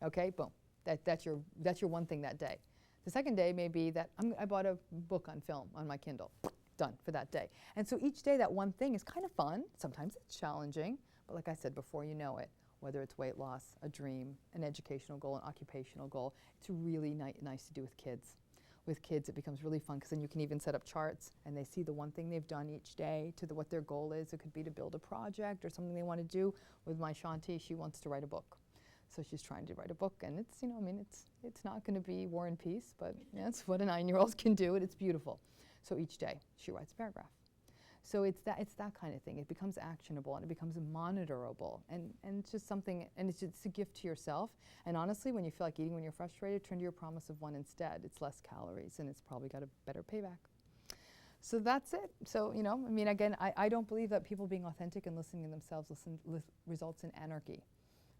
Okay, boom. That's your one thing that day. The second day may be that I bought a book on film on my Kindle. Done for that day. And so each day that one thing is kind of fun. Sometimes it's challenging. But like I said before, you know it. Whether it's weight loss, a dream, an educational goal, an occupational goal, it's really nice to do with kids. With kids, it becomes really fun because then you can even set up charts and they see the one thing they've done each day to what their goal is. It could be to build a project or something they want to do. With my Shanti, she wants to write a book. So she's trying to write a book, and it's, I mean, it's not going to be War and Peace, but that's what a 9-year-old can do, and it's beautiful. So each day she writes a paragraph. So it's that kind of thing. It becomes actionable and it becomes monitorable, and it's just something, and it's a gift to yourself. And honestly, when you feel like eating when you're frustrated, turn to your promise of 1 instead. It's less calories and it's probably got a better payback. So that's it. So, I mean, again, I don't believe that people being authentic and listening to themselves results in anarchy.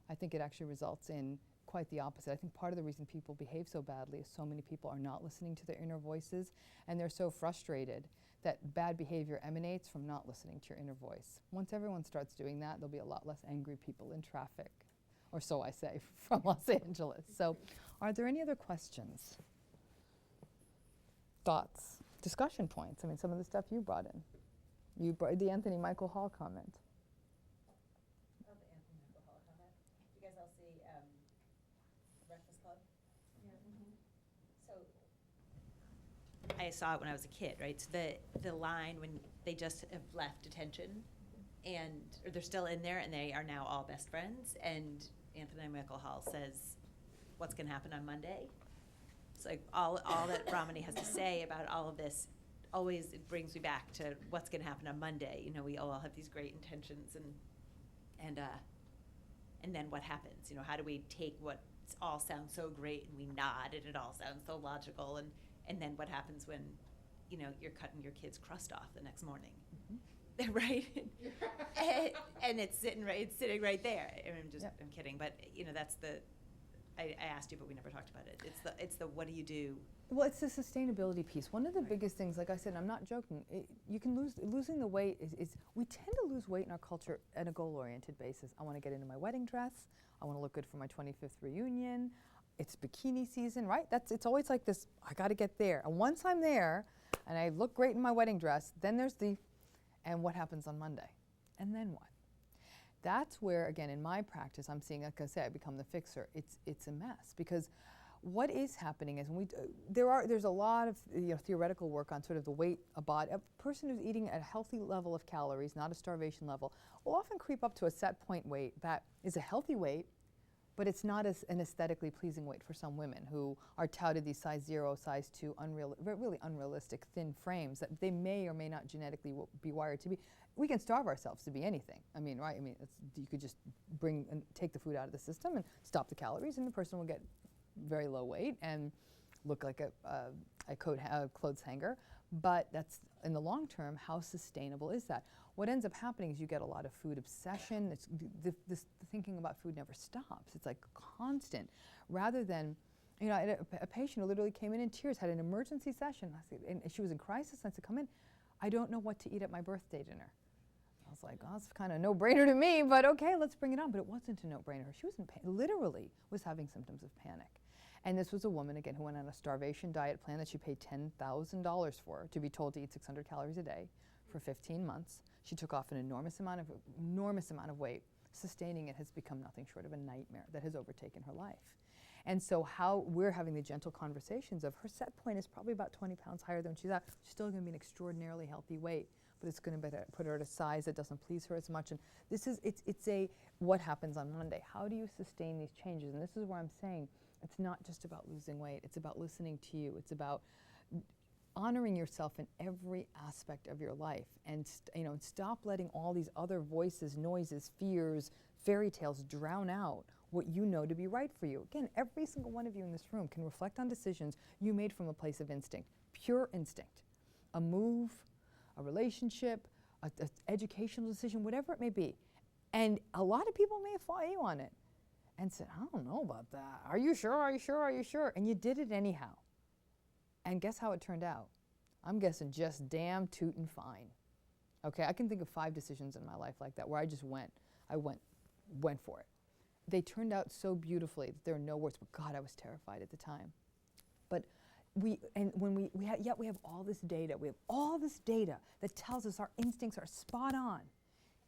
I think it actually results in quite the opposite. I think part of the reason people behave so badly is so many people are not listening to their inner voices, and they're so frustrated that bad behavior emanates from not listening to your inner voice. Once everyone starts doing that, there'll be a lot less angry people in traffic, or so I say, from Los Angeles. So are there any other questions, thoughts, discussion points? I mean, some of the stuff you brought in. You brought the Anthony Michael Hall comment. Oh, the Anthony Michael Hall comment. You guys all see Breakfast Club? Yeah. So I saw it when I was a kid, right? So the line when they just have left detention, or they're still in there, and they are now all best friends. And Anthony Michael Hall says, "What's going to happen on Monday?" It's like all that Ramani has to say about all of this. Always it brings me back to what's going to happen on Monday. We all have these great intentions, and then what happens? How do we take what all sounds so great and we nod and it all sounds so logical, and then what happens when you're cutting your kid's crust off the next morning, right? and it's sitting right there. I'm kidding, but that's the. I asked you, but we never talked about it. It's the what do you do? Well, it's the sustainability piece. One of the biggest things, like I said, I'm not joking, you can losing the weight is we tend to lose weight in our culture on a goal-oriented basis. I want to get into my wedding dress. I want to look good for my 25th reunion. It's bikini season, right? It's always like this, I got to get there. And once I'm there and I look great in my wedding dress, then there's and what happens on Monday? And then what? That's where, again, in my practice, I'm seeing, like I say, I become the fixer. It's a mess, because what is happening is there's a lot of theoretical work on sort of the weight a person who's eating at a healthy level of calories, not a starvation level, will often creep up to a set point weight that is a healthy weight, but it's not an aesthetically pleasing weight for some women who are touted these size 0, size 2, really unrealistic thin frames that they may or may not genetically be wired to be. We can starve ourselves to be anything. I mean, right? I mean, you could just take the food out of the system and stop the calories, and the person will get very low weight and look like a clothes hanger. But that's, in the long term, how sustainable is that? What ends up happening is you get a lot of food obsession. The thinking about food never stops. It's like constant. Rather than, I had a patient who literally came in tears, had an emergency session, and she was in crisis. I said, "Come in. I don't know what to eat at my birthday dinner." I was like, "Oh, it's kind of no-brainer to me, but okay, let's bring it on." But it wasn't a no-brainer. She was literally was having symptoms of panic. And this was a woman, again, who went on a starvation diet plan that she paid $10,000 for, to be told to eat 600 calories a day for 15 months. She took off an enormous amount of weight. Sustaining it has become nothing short of a nightmare that has overtaken her life. And so how we're having the gentle conversations of her set point is probably about 20 pounds higher than she's at. She's still going to be an extraordinarily healthy weight, but it's going to put her at a size that doesn't please her as much. And this is, it's a what happens on Monday. How do you sustain these changes? And this is where I'm saying it's not just about losing weight. It's about listening to you. It's about honoring yourself in every aspect of your life, and stop letting all these other voices, noises, fears, fairy tales drown out what you know to be right for you. Again, every single one of you in this room can reflect on decisions you made from a place of instinct, pure instinct. A move, a relationship, an educational decision, whatever it may be. And a lot of people may have fought you on it and said, "I don't know about that. Are you sure? Are you sure? Are you sure?" And you did it anyhow. And guess how it turned out? I'm guessing just damn tootin' fine. Okay, I can think of 5 decisions in my life like that where I went for it. They turned out so beautifully that there are no words, but God, I was terrified at the time. But we have all this data. We have all this data that tells us our instincts are spot on.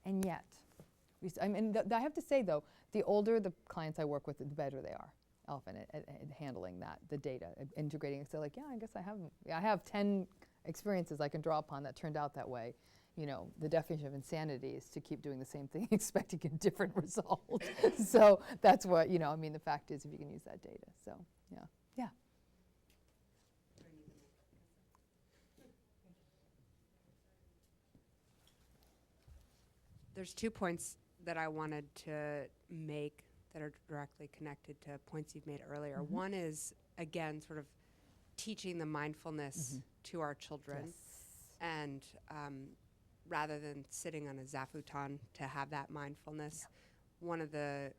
And yet, I have to say though, the older the clients I work with, the better they are often at handling that, the data, integrating it. So like, yeah, I guess I have 10 experiences I can draw upon that turned out that way. You know, the definition of insanity is to keep doing the same thing expecting a different result. So that's what, you know, I mean, the fact is if you can use that data. So, yeah. Yeah. There's 2 points that I wanted to make that are directly connected to points you've made earlier. One is, again, sort of teaching the mindfulness to our children. Yes. And rather than sitting on a zafuton to have that mindfulness, one of the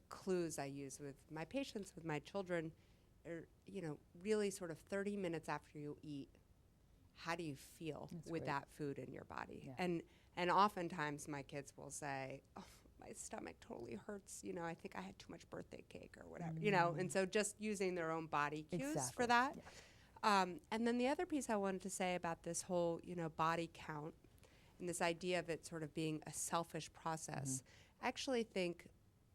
clues I use with my patients, with my children, are, you know, really sort of 30 minutes after you eat, how do you feel with that food in your body? Yeah. And oftentimes my kids will say, oh, my stomach totally hurts, you know, I think I had too much birthday cake or whatever, you know, and so just using their own body cues for that. Yeah. And then the other piece I wanted to say about this whole, you know, body count and this idea of it sort of being a selfish process, I actually think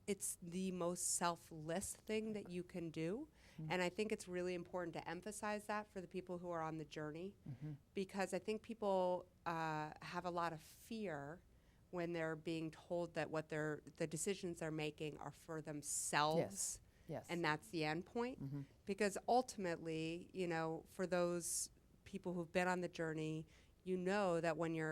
it's the most selfless thing that you can do. And I think it's really important to emphasize that for the people who are on the journey, because I think people have a lot of fear when they're being told that what the decisions they're making are for themselves. Yes. And that's the end point. Because ultimately, you know, for those people who've been on the journey, you know that when you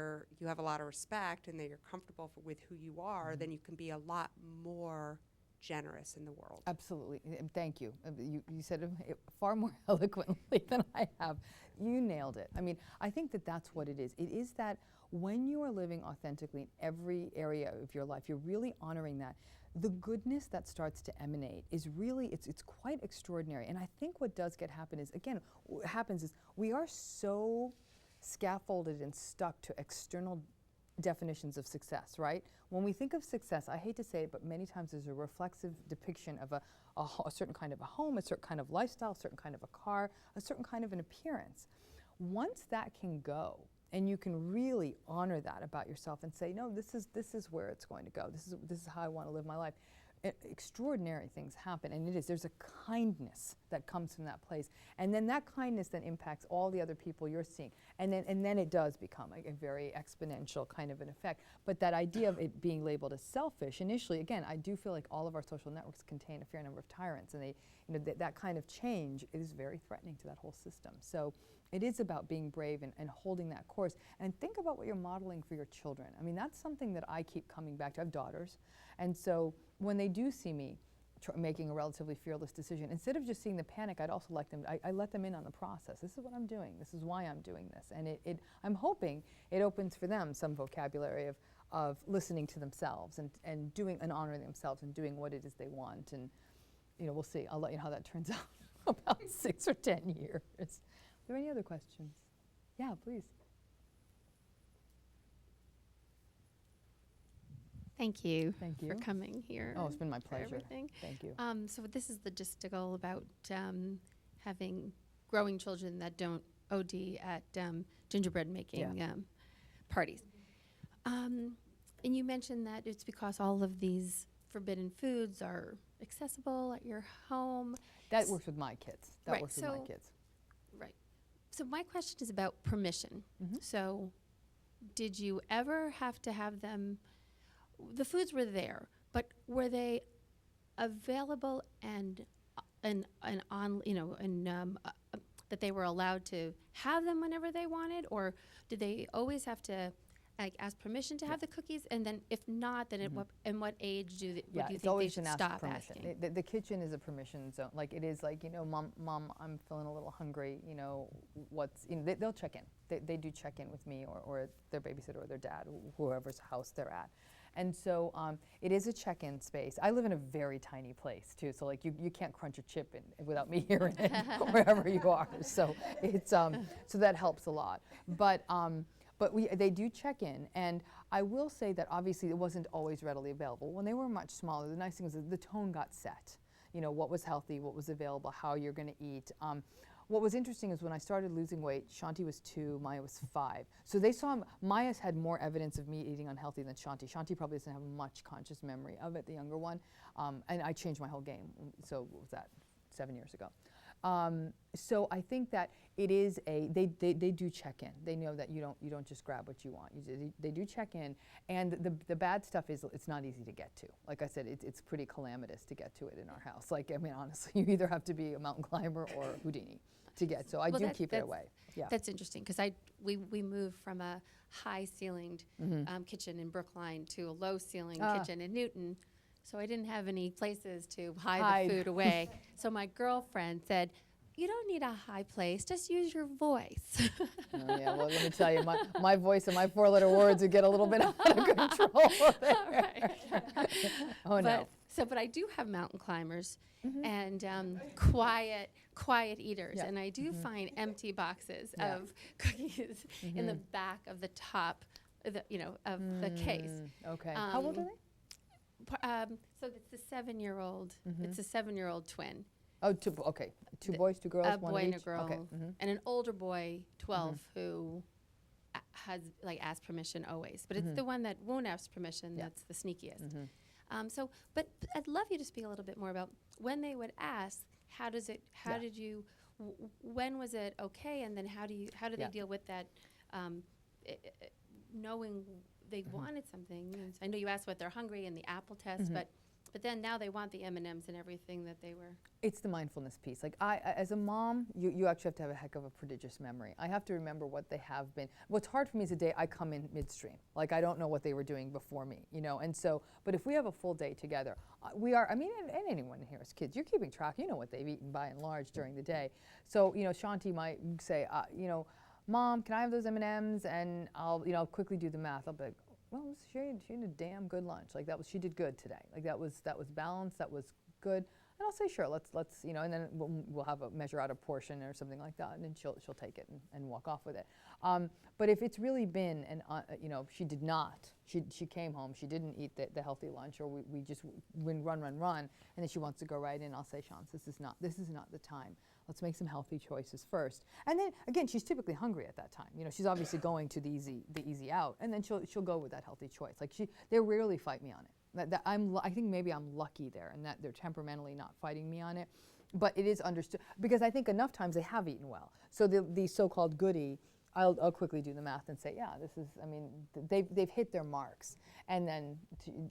have a lot of respect and that you're comfortable with who you are, then you can be a lot more generous in the world. Absolutely. Thank you. You said it far more eloquently than I have. You nailed it. I mean, I think that that's what it is. It is that when you are living authentically in every area of your life, you're really honoring that. The goodness that starts to emanate is really, it's quite extraordinary. And I think what does happen is we are so scaffolded and stuck to external definitions of success, right? When we think of success, I hate to say it, but many times there's a reflexive depiction of a certain kind of a home, a certain kind of lifestyle, a certain kind of a car, a certain kind of an appearance. Once that can go, and you can really honor that about yourself and say, no, this is where it's going to go. This is how I want to live my life. Extraordinary things happen, and there's a kindness that comes from that place, and then that kindness then impacts all the other people you're seeing, and then it does become a very exponential kind of an effect. But that idea of it being labeled as selfish initially, again, I do feel like all of our social networks contain a fair number of tyrants, and that kind of change is very threatening to that whole system. So it is about being brave and holding that course, and think about what you're modeling for your children. I mean, that's something that I keep coming back to. I have daughters, and so when they do see me making a relatively fearless decision, instead of just seeing the panic, I'd also like them, I let them in on the process. This is what I'm doing. This is why I'm doing this. And I'm hoping it opens for them some vocabulary of listening to themselves and doing and honoring themselves and doing what it is they want. And, you know, we'll see. I'll let you know how that turns out about 6 or 10 years. Are there any other questions? Yeah, please. Thank you, Thank you for coming here. Oh, it's been my for pleasure. everything. Thank you. So this is logistical about having growing children that don't OD at gingerbread making parties. And you mentioned that it's because all of these forbidden foods are accessible at your home. That works with my kids. That Right, works with my kids. Right. So my question is about permission. So did you ever have to have them, the foods were there, but were they available and on, you know, and that they were allowed to have them whenever they wanted, or did they always have to like ask permission to have the cookies? And then if not, then in what age would you think they should stop asking? The kitchen is a permission zone. Like it is like, you know, mom, I'm feeling a little hungry, you know, they'll check in. They do check in with me or their babysitter or their dad, whoever's house they're at. And so it is a check-in space. I live in a very tiny place too, so like you can't crunch a chip without me hearing it wherever you are. So it's so that helps a lot. But they do check in, and I will say that obviously it wasn't always readily available. When they were much smaller, the nice thing was that the tone got set. You know, what was healthy, what was available, how you're going to eat. What was interesting is when I started losing weight, Shanti was 2, Maya was 5. So they saw, Maya's had more evidence of me eating unhealthy than Shanti. Shanti probably doesn't have much conscious memory of it, the younger one. And I changed my whole game. So what was that, 7 years ago? So I think that it is they do check in. They know that you don't just grab what you want. They do check in, and the bad stuff is it's not easy to get to. Like I said, it's pretty calamitous to get to it in our house. Like, I mean, honestly, you either have to be a mountain climber or Houdini to get. So I do keep it away. Yeah. That's interesting because we moved from a high-ceilinged kitchen in Brookline to a low-ceiling kitchen in Newton. So I didn't have any places to hide the food away. So my girlfriend said, "You don't need a high place, just use your voice." Oh, yeah, well, let me tell you, my voice and my 4-letter words would get a little bit out of control there. Oh, no. But I do have mountain climbers and quiet eaters, and I do find empty boxes of cookies in the back of the top, of the case. Okay. How old are they? So it's the 7-year-old. It's a 7-year-old twin. Oh, two boys, 2 girls, A one boy of and a each? girl, Okay. and an older boy, 12, who has asked permission always. But it's the one that won't ask permission that's the sneakiest. But I'd love you to speak a little bit more about when they would ask. How did you? When was it okay? And then how do they deal with that? Knowing they wanted something. I know you asked what they're hungry and the apple test, but then now they want the M&Ms and everything that they were. It's the mindfulness piece. Like as a mom, you actually have to have a heck of a prodigious memory. I have to remember what they have been. What's hard for me is the day I come in midstream. Like I don't know what they were doing before me, and so, but if we have a full day together, we are, and anyone here as kids, you're keeping track, you know what they've eaten by and large during the day. So, Shanti might say, Mom, can I have those M&Ms? And I'll quickly do the math. I'll be like, well, she had a damn good lunch. Like she did good today. Like that was balanced. That was good. And I'll say, sure, let's and then we'll have a measure out a portion or something like that, and then she'll take it and walk off with it. But if it's really been she did not. She came home. She didn't eat the healthy lunch, or we just run, and then she wants to go right in. I'll say, Shans, this is not the time. Let's make some healthy choices first. And then again, she's typically hungry at that time. She's obviously going to the easy out, and then she'll go with that healthy choice. Like they rarely fight me on it. I think maybe I'm lucky there, and that they're temperamentally not fighting me on it. But it is understood because I think enough times they have eaten well. So the so-called goodie, I'll quickly do the math and say, yeah, this is. I mean, they've hit their marks, and then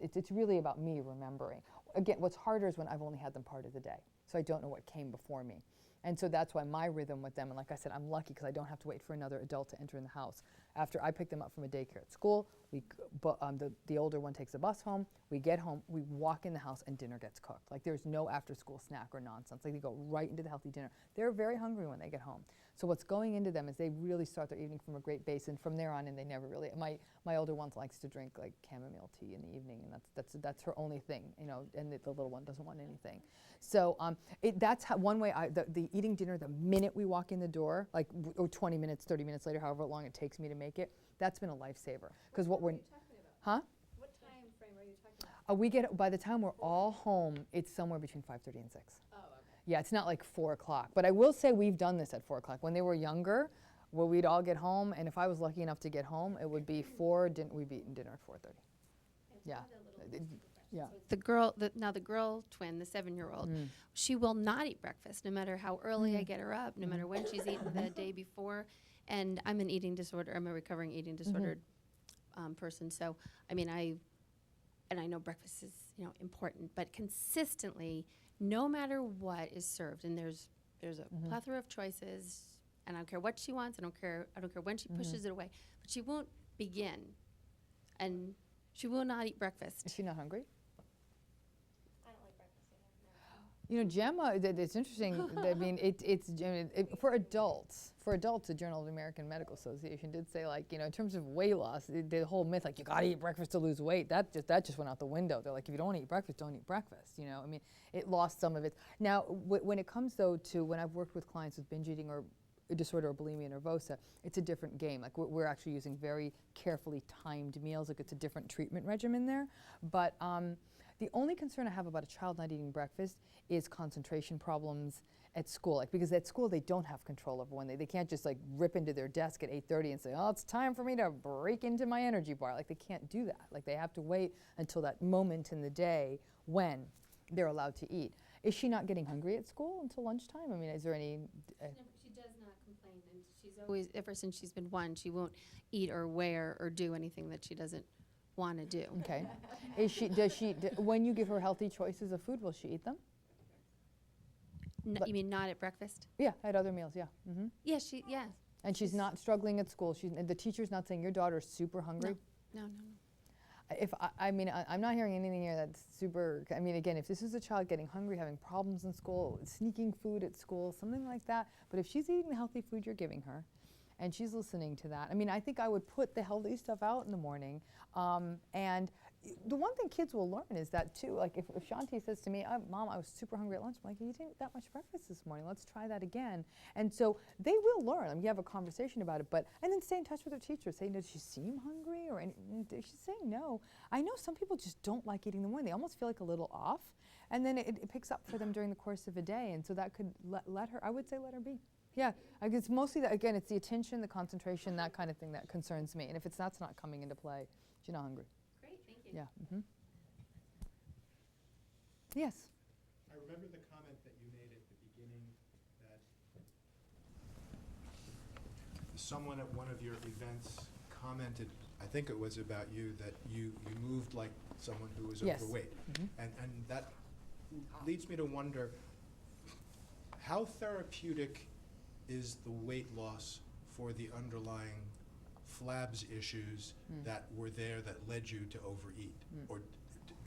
it's really about me remembering. Again, what's harder is when I've only had them part of the day, so I don't know what came before me. And so that's why my rhythm with them, and like I said, I'm lucky because I don't have to wait for another adult to enter in the house. After I pick them up from a daycare at school, the older one takes a bus home, we get home, we walk in the house, and dinner gets cooked. Like there's no after-school snack or nonsense. Like they go right into the healthy dinner. They're very hungry when they get home. So what's going into them is they really start their evening from a great base, and from there on in, they never really. My older one likes to drink like chamomile tea in the evening, and that's her only thing, and the little one doesn't want anything. So that's how, one way the eating dinner the minute we walk in the door, like or 20 minutes, 30 minutes later, however long it takes me to make it, that's been a lifesaver. Because what we're, huh? What time frame are you talking about? By the time we're all home, it's somewhere between 5:30 and 6. Oh, okay. Yeah, it's not like 4 o'clock. But I will say we've done this at 4 o'clock. When they were younger, where we'd all get home, and if I was lucky enough to get home, it would be 4. We'd be eating dinner at 4:30. Yeah. Yeah. The girl twin, the 7-year-old, she will not eat breakfast no matter how early I get her up, no matter when she's eaten the day before. And I'm an eating disorder. I'm a recovering eating disordered person. So I mean, I know breakfast is important, but consistently, no matter what is served, and there's a plethora of choices, and I don't care what she wants. I don't care when she pushes it away, but she won't begin, and she will not eat breakfast. Is she not hungry? I don't like breakfast either. Gemma, it's interesting. I mean, for adults, the Journal of the American Medical Association did say, like, in terms of weight loss, the whole myth, like, you got to eat breakfast to lose weight, that just went out the window. They're like, if you don't eat breakfast, don't eat breakfast. I mean, it lost some of it. Now, when it comes, though, to when I've worked with clients with binge eating or disorder or bulimia nervosa, it's a different game. Like we're actually using very carefully timed meals. Like it's a different treatment regimen there. But the only concern I have about a child not eating breakfast is concentration problems at school. Like because at school they don't have control over when they can't just like rip into their desk at 8:30 and say, oh, it's time for me to break into my energy bar. Like they can't do that. Like they have to wait until that moment in the day when they're allowed to eat. Is she not getting hungry at school until lunchtime? I mean, is there any? She does not complain, and she's always, ever since she's been one, she won't eat or wear or do anything that she doesn't want to do. Okay. When you give her healthy choices of food, will she eat them? You mean not at breakfast? Yeah, at other meals, yeah. Mm-hmm. Yeah, yeah. And she's not struggling at school. The teacher's not saying your daughter's super hungry. No. I'm not hearing anything here that's super. I mean, again, if this is a child getting hungry, having problems in school, sneaking food at school, something like that. But if she's eating the healthy food you're giving her, and she's listening to that, I mean, I think I would put the healthy stuff out in the morning. And the one thing kids will learn is that too. Like if Shanti says to me, "Mom, I was super hungry at lunch," I'm like, "You didn't eat that much breakfast this morning. Let's try that again." And so they will learn. I mean, you have a conversation about it, and then stay in touch with their teacher. Say, "Does she seem hungry?" Or she's saying no. I know some people just don't like eating in the morning. They almost feel like a little off, and then it picks up for them during the course of a day. And so that could let her. I would say let her be. Yeah, I guess mostly that. Again, it's the attention, the concentration, that kind of thing that concerns me. And if that's not coming into play, she's not hungry. Great, thank you. Yeah. Mm-hmm. Yes. I remember the comment that you made at the beginning that someone at one of your events commented, I think it was about you, that you moved like someone who was Yes. overweight. Mm-hmm. And that leads me to wonder, how therapeutic is the weight loss for the underlying Flabs issues that were there that led you to overeat? Or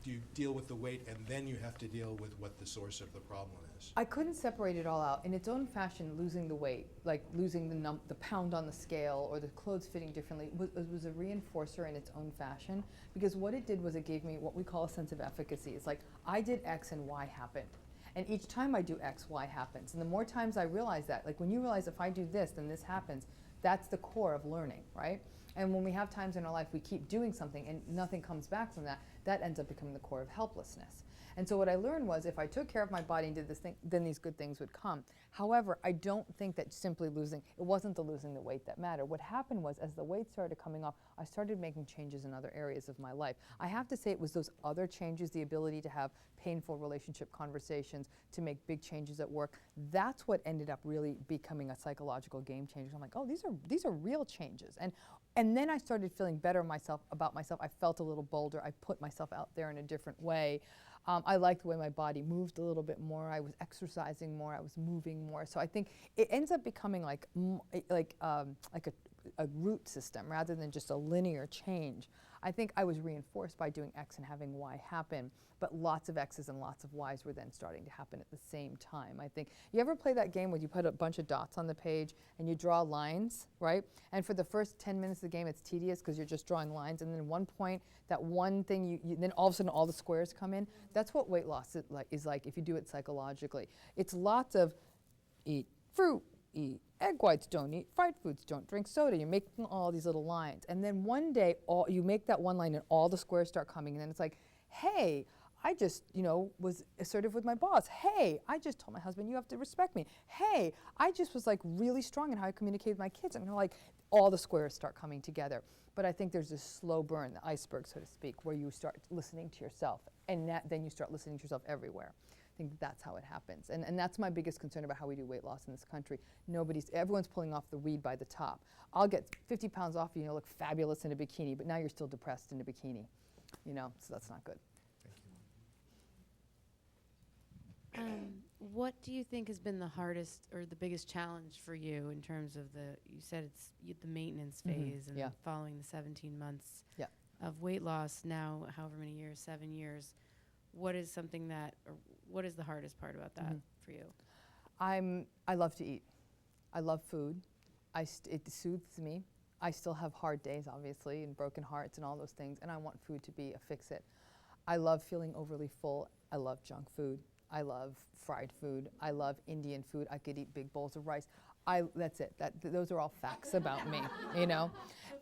do you deal with the weight and then you have to deal with what the source of the problem is? I couldn't separate it all out. In its own fashion, losing the weight, like losing the pound on the scale or the clothes fitting differently, was a reinforcer in its own fashion, because what it did was it gave me what we call a sense of efficacy. It's like, I did X and Y happened. And each time I do X, Y happens. And the more times I realize that, like when you realize if I do this, then this happens, that's the core of learning, right? And when we have times in our life we keep doing something and nothing comes back from that, that ends up becoming the core of helplessness. And so what I learned was if I took care of my body and did this thing, then these good things would come. However, I don't think that simply it wasn't the losing the weight that mattered. What happened was as the weight started coming off, I started making changes in other areas of my life. I have to say it was those other changes, the ability to have painful relationship conversations, to make big changes at work. That's what ended up really becoming a psychological game changer. I'm like, oh, these are real changes. And then I started feeling better about myself. I felt a little bolder. I put myself out there in a different way. I liked the way my body moved a little bit more. I was exercising more. I was moving more. So I think it ends up becoming like a root system rather than just a linear change. I think I was reinforced by doing X and having Y happen, but lots of X's and lots of Y's were then starting to happen at the same time. I think, you ever play that game where you put a bunch of dots on the page and you draw lines, right? And for the first 10 minutes of the game, it's tedious because you're just drawing lines, and then at one point, that one thing, then all of a sudden all the squares come in. That's what weight loss is like if you do it psychologically. It's lots of eat fruit, eat egg whites, don't eat fried foods, don't drink soda. You're making all these little lines. And then one day, you make that one line and all the squares start coming. And then it's like, hey, I just, was assertive with my boss. Hey, I just told my husband, you have to respect me. Hey, I just was like really strong in how I communicate with my kids. And like all the squares start coming together. But I think there's this slow burn, the iceberg, so to speak, where you start listening to yourself. And then you start listening to yourself everywhere. I think that's how it happens. And that's my biggest concern about how we do weight loss in this country. Everyone's pulling off the weed by the top. I'll get 50 pounds off you, look fabulous in a bikini, but now you're still depressed in a bikini, so that's not good. What do you think has been the hardest or the biggest challenge for you in terms of you said it's the maintenance phase and following the 17 months of weight loss, now however many years, 7 years, what is what is the hardest part about that for you? I love to eat. I love food. It soothes me. I still have hard days, obviously, and broken hearts and all those things, and I want food to be a fix-it. I love feeling overly full. I love junk food. I love fried food. I love Indian food. I could eat big bowls of rice. That's it. Those are all facts about me,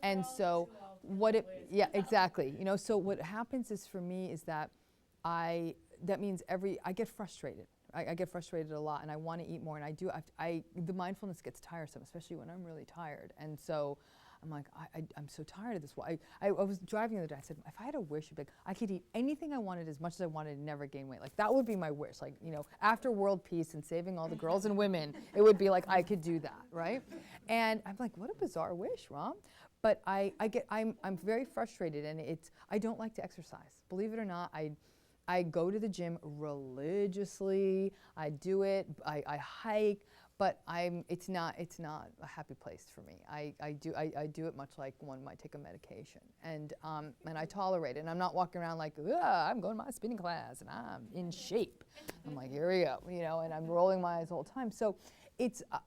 And so exactly. So what happens is for me is that that means I get frustrated. I get frustrated a lot, and I want to eat more, and the mindfulness gets tiresome, especially when I'm really tired. And so I'm like, I'm so tired of this. I was driving the other day. I said, if I had a wish, it'd be like, I could eat anything I wanted as much as I wanted and never gain weight. Like, that would be my wish. Like, you know, after world peace and saving all the girls and women, it would be like, I could do that, right? And I'm like, what a bizarre wish, Ram. But I'm very frustrated, and I don't like to exercise. Believe it or not, I go to the gym religiously. I do it. I hike, but it's not a happy place for me. I do it much like one might take a medication, and I tolerate it. And I'm not walking around like, I'm going to my spinning class and I'm in shape. I'm like, here we go, you know, and I'm rolling my eyes the whole time. So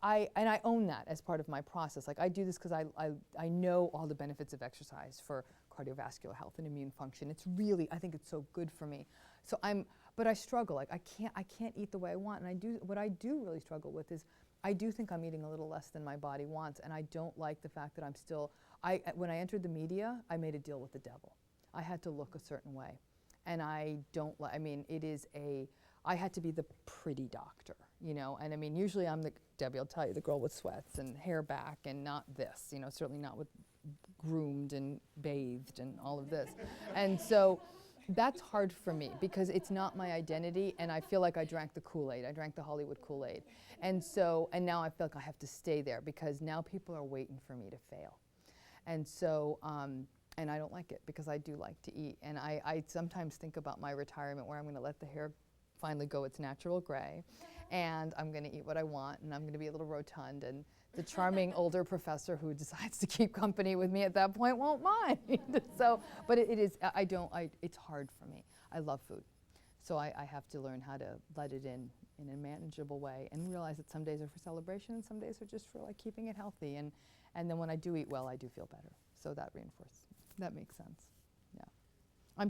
I own that as part of my process. Like, I do this because I know all the benefits of exercise for cardiovascular health and immune function. It's really, I think it's so good for me. So but I struggle. Like, I can't eat the way I want. And what I do really struggle with is, I do think I'm eating a little less than my body wants, and I don't like the fact that I'm still, when I entered the media, I made a deal with the devil. I had to look a certain way. And I don't like, I mean, I had to be the pretty doctor, you know, and I mean, usually I'm Debbie will tell you, the girl with sweats and hair back, and not this, you know, certainly not with groomed and bathed and all of this. And so that's hard for me because it's not my identity, and I feel like I drank the Kool-Aid. I drank the Hollywood Kool-Aid. And now I feel like I have to stay there because now people are waiting for me to fail. And so, and I don't like it because I do like to eat. And I sometimes think about my retirement where I'm going to let the hair finally go its natural gray, and I'm going to eat what I want, and I'm going to be a little rotund, and the charming older professor who decides to keep company with me at that point won't mind. So, but it's hard for me. I love food. So I have to learn how to let it in a manageable way, and realize that some days are for celebration and some days are just for like keeping it healthy. And then when I do eat well, I do feel better. So that makes sense. Yeah.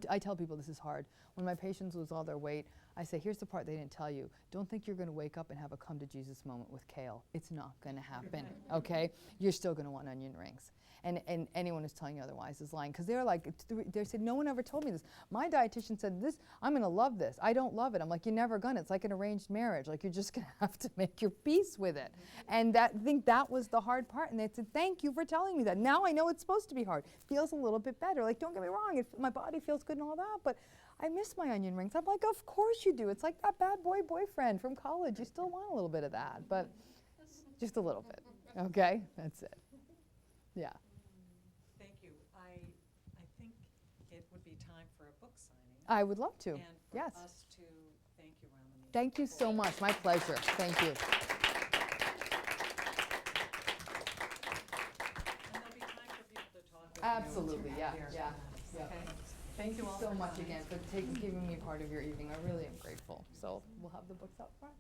I tell people this is hard. When my patients lose all their weight, I say, here's the part they didn't tell you. Don't think you're going to wake up and have a come to Jesus moment with kale. It's not going to happen, okay? You're still going to want onion rings. And anyone who's telling you otherwise is lying. Because they're like, they said, no one ever told me this. My dietitian said this, I'm going to love this. I don't love it. I'm like, you're never going to. It's like an arranged marriage. Like, you're just going to have to make your peace with it. And I think that was the hard part. And they said, thank you for telling me that. Now I know it's supposed to be hard. Feels a little bit better. Like, don't get me wrong. My body feels good and all that, but I miss my onion rings. I'm like, of course you do. It's like that bad boy boyfriend from college. You still want a little bit of that, but just a little bit. Okay? That's it. Yeah. Thank you. I think it would be time for a book signing. I would love to. And for yes. us to thank you, Ramani. Thank you so much. My pleasure. Thank you. And there'll be time for people to talk with Absolutely. you. Yeah. Here. Yeah. Yeah. Okay. Thank you so much again for giving me part of your evening. I really am grateful. So we'll have the books up front.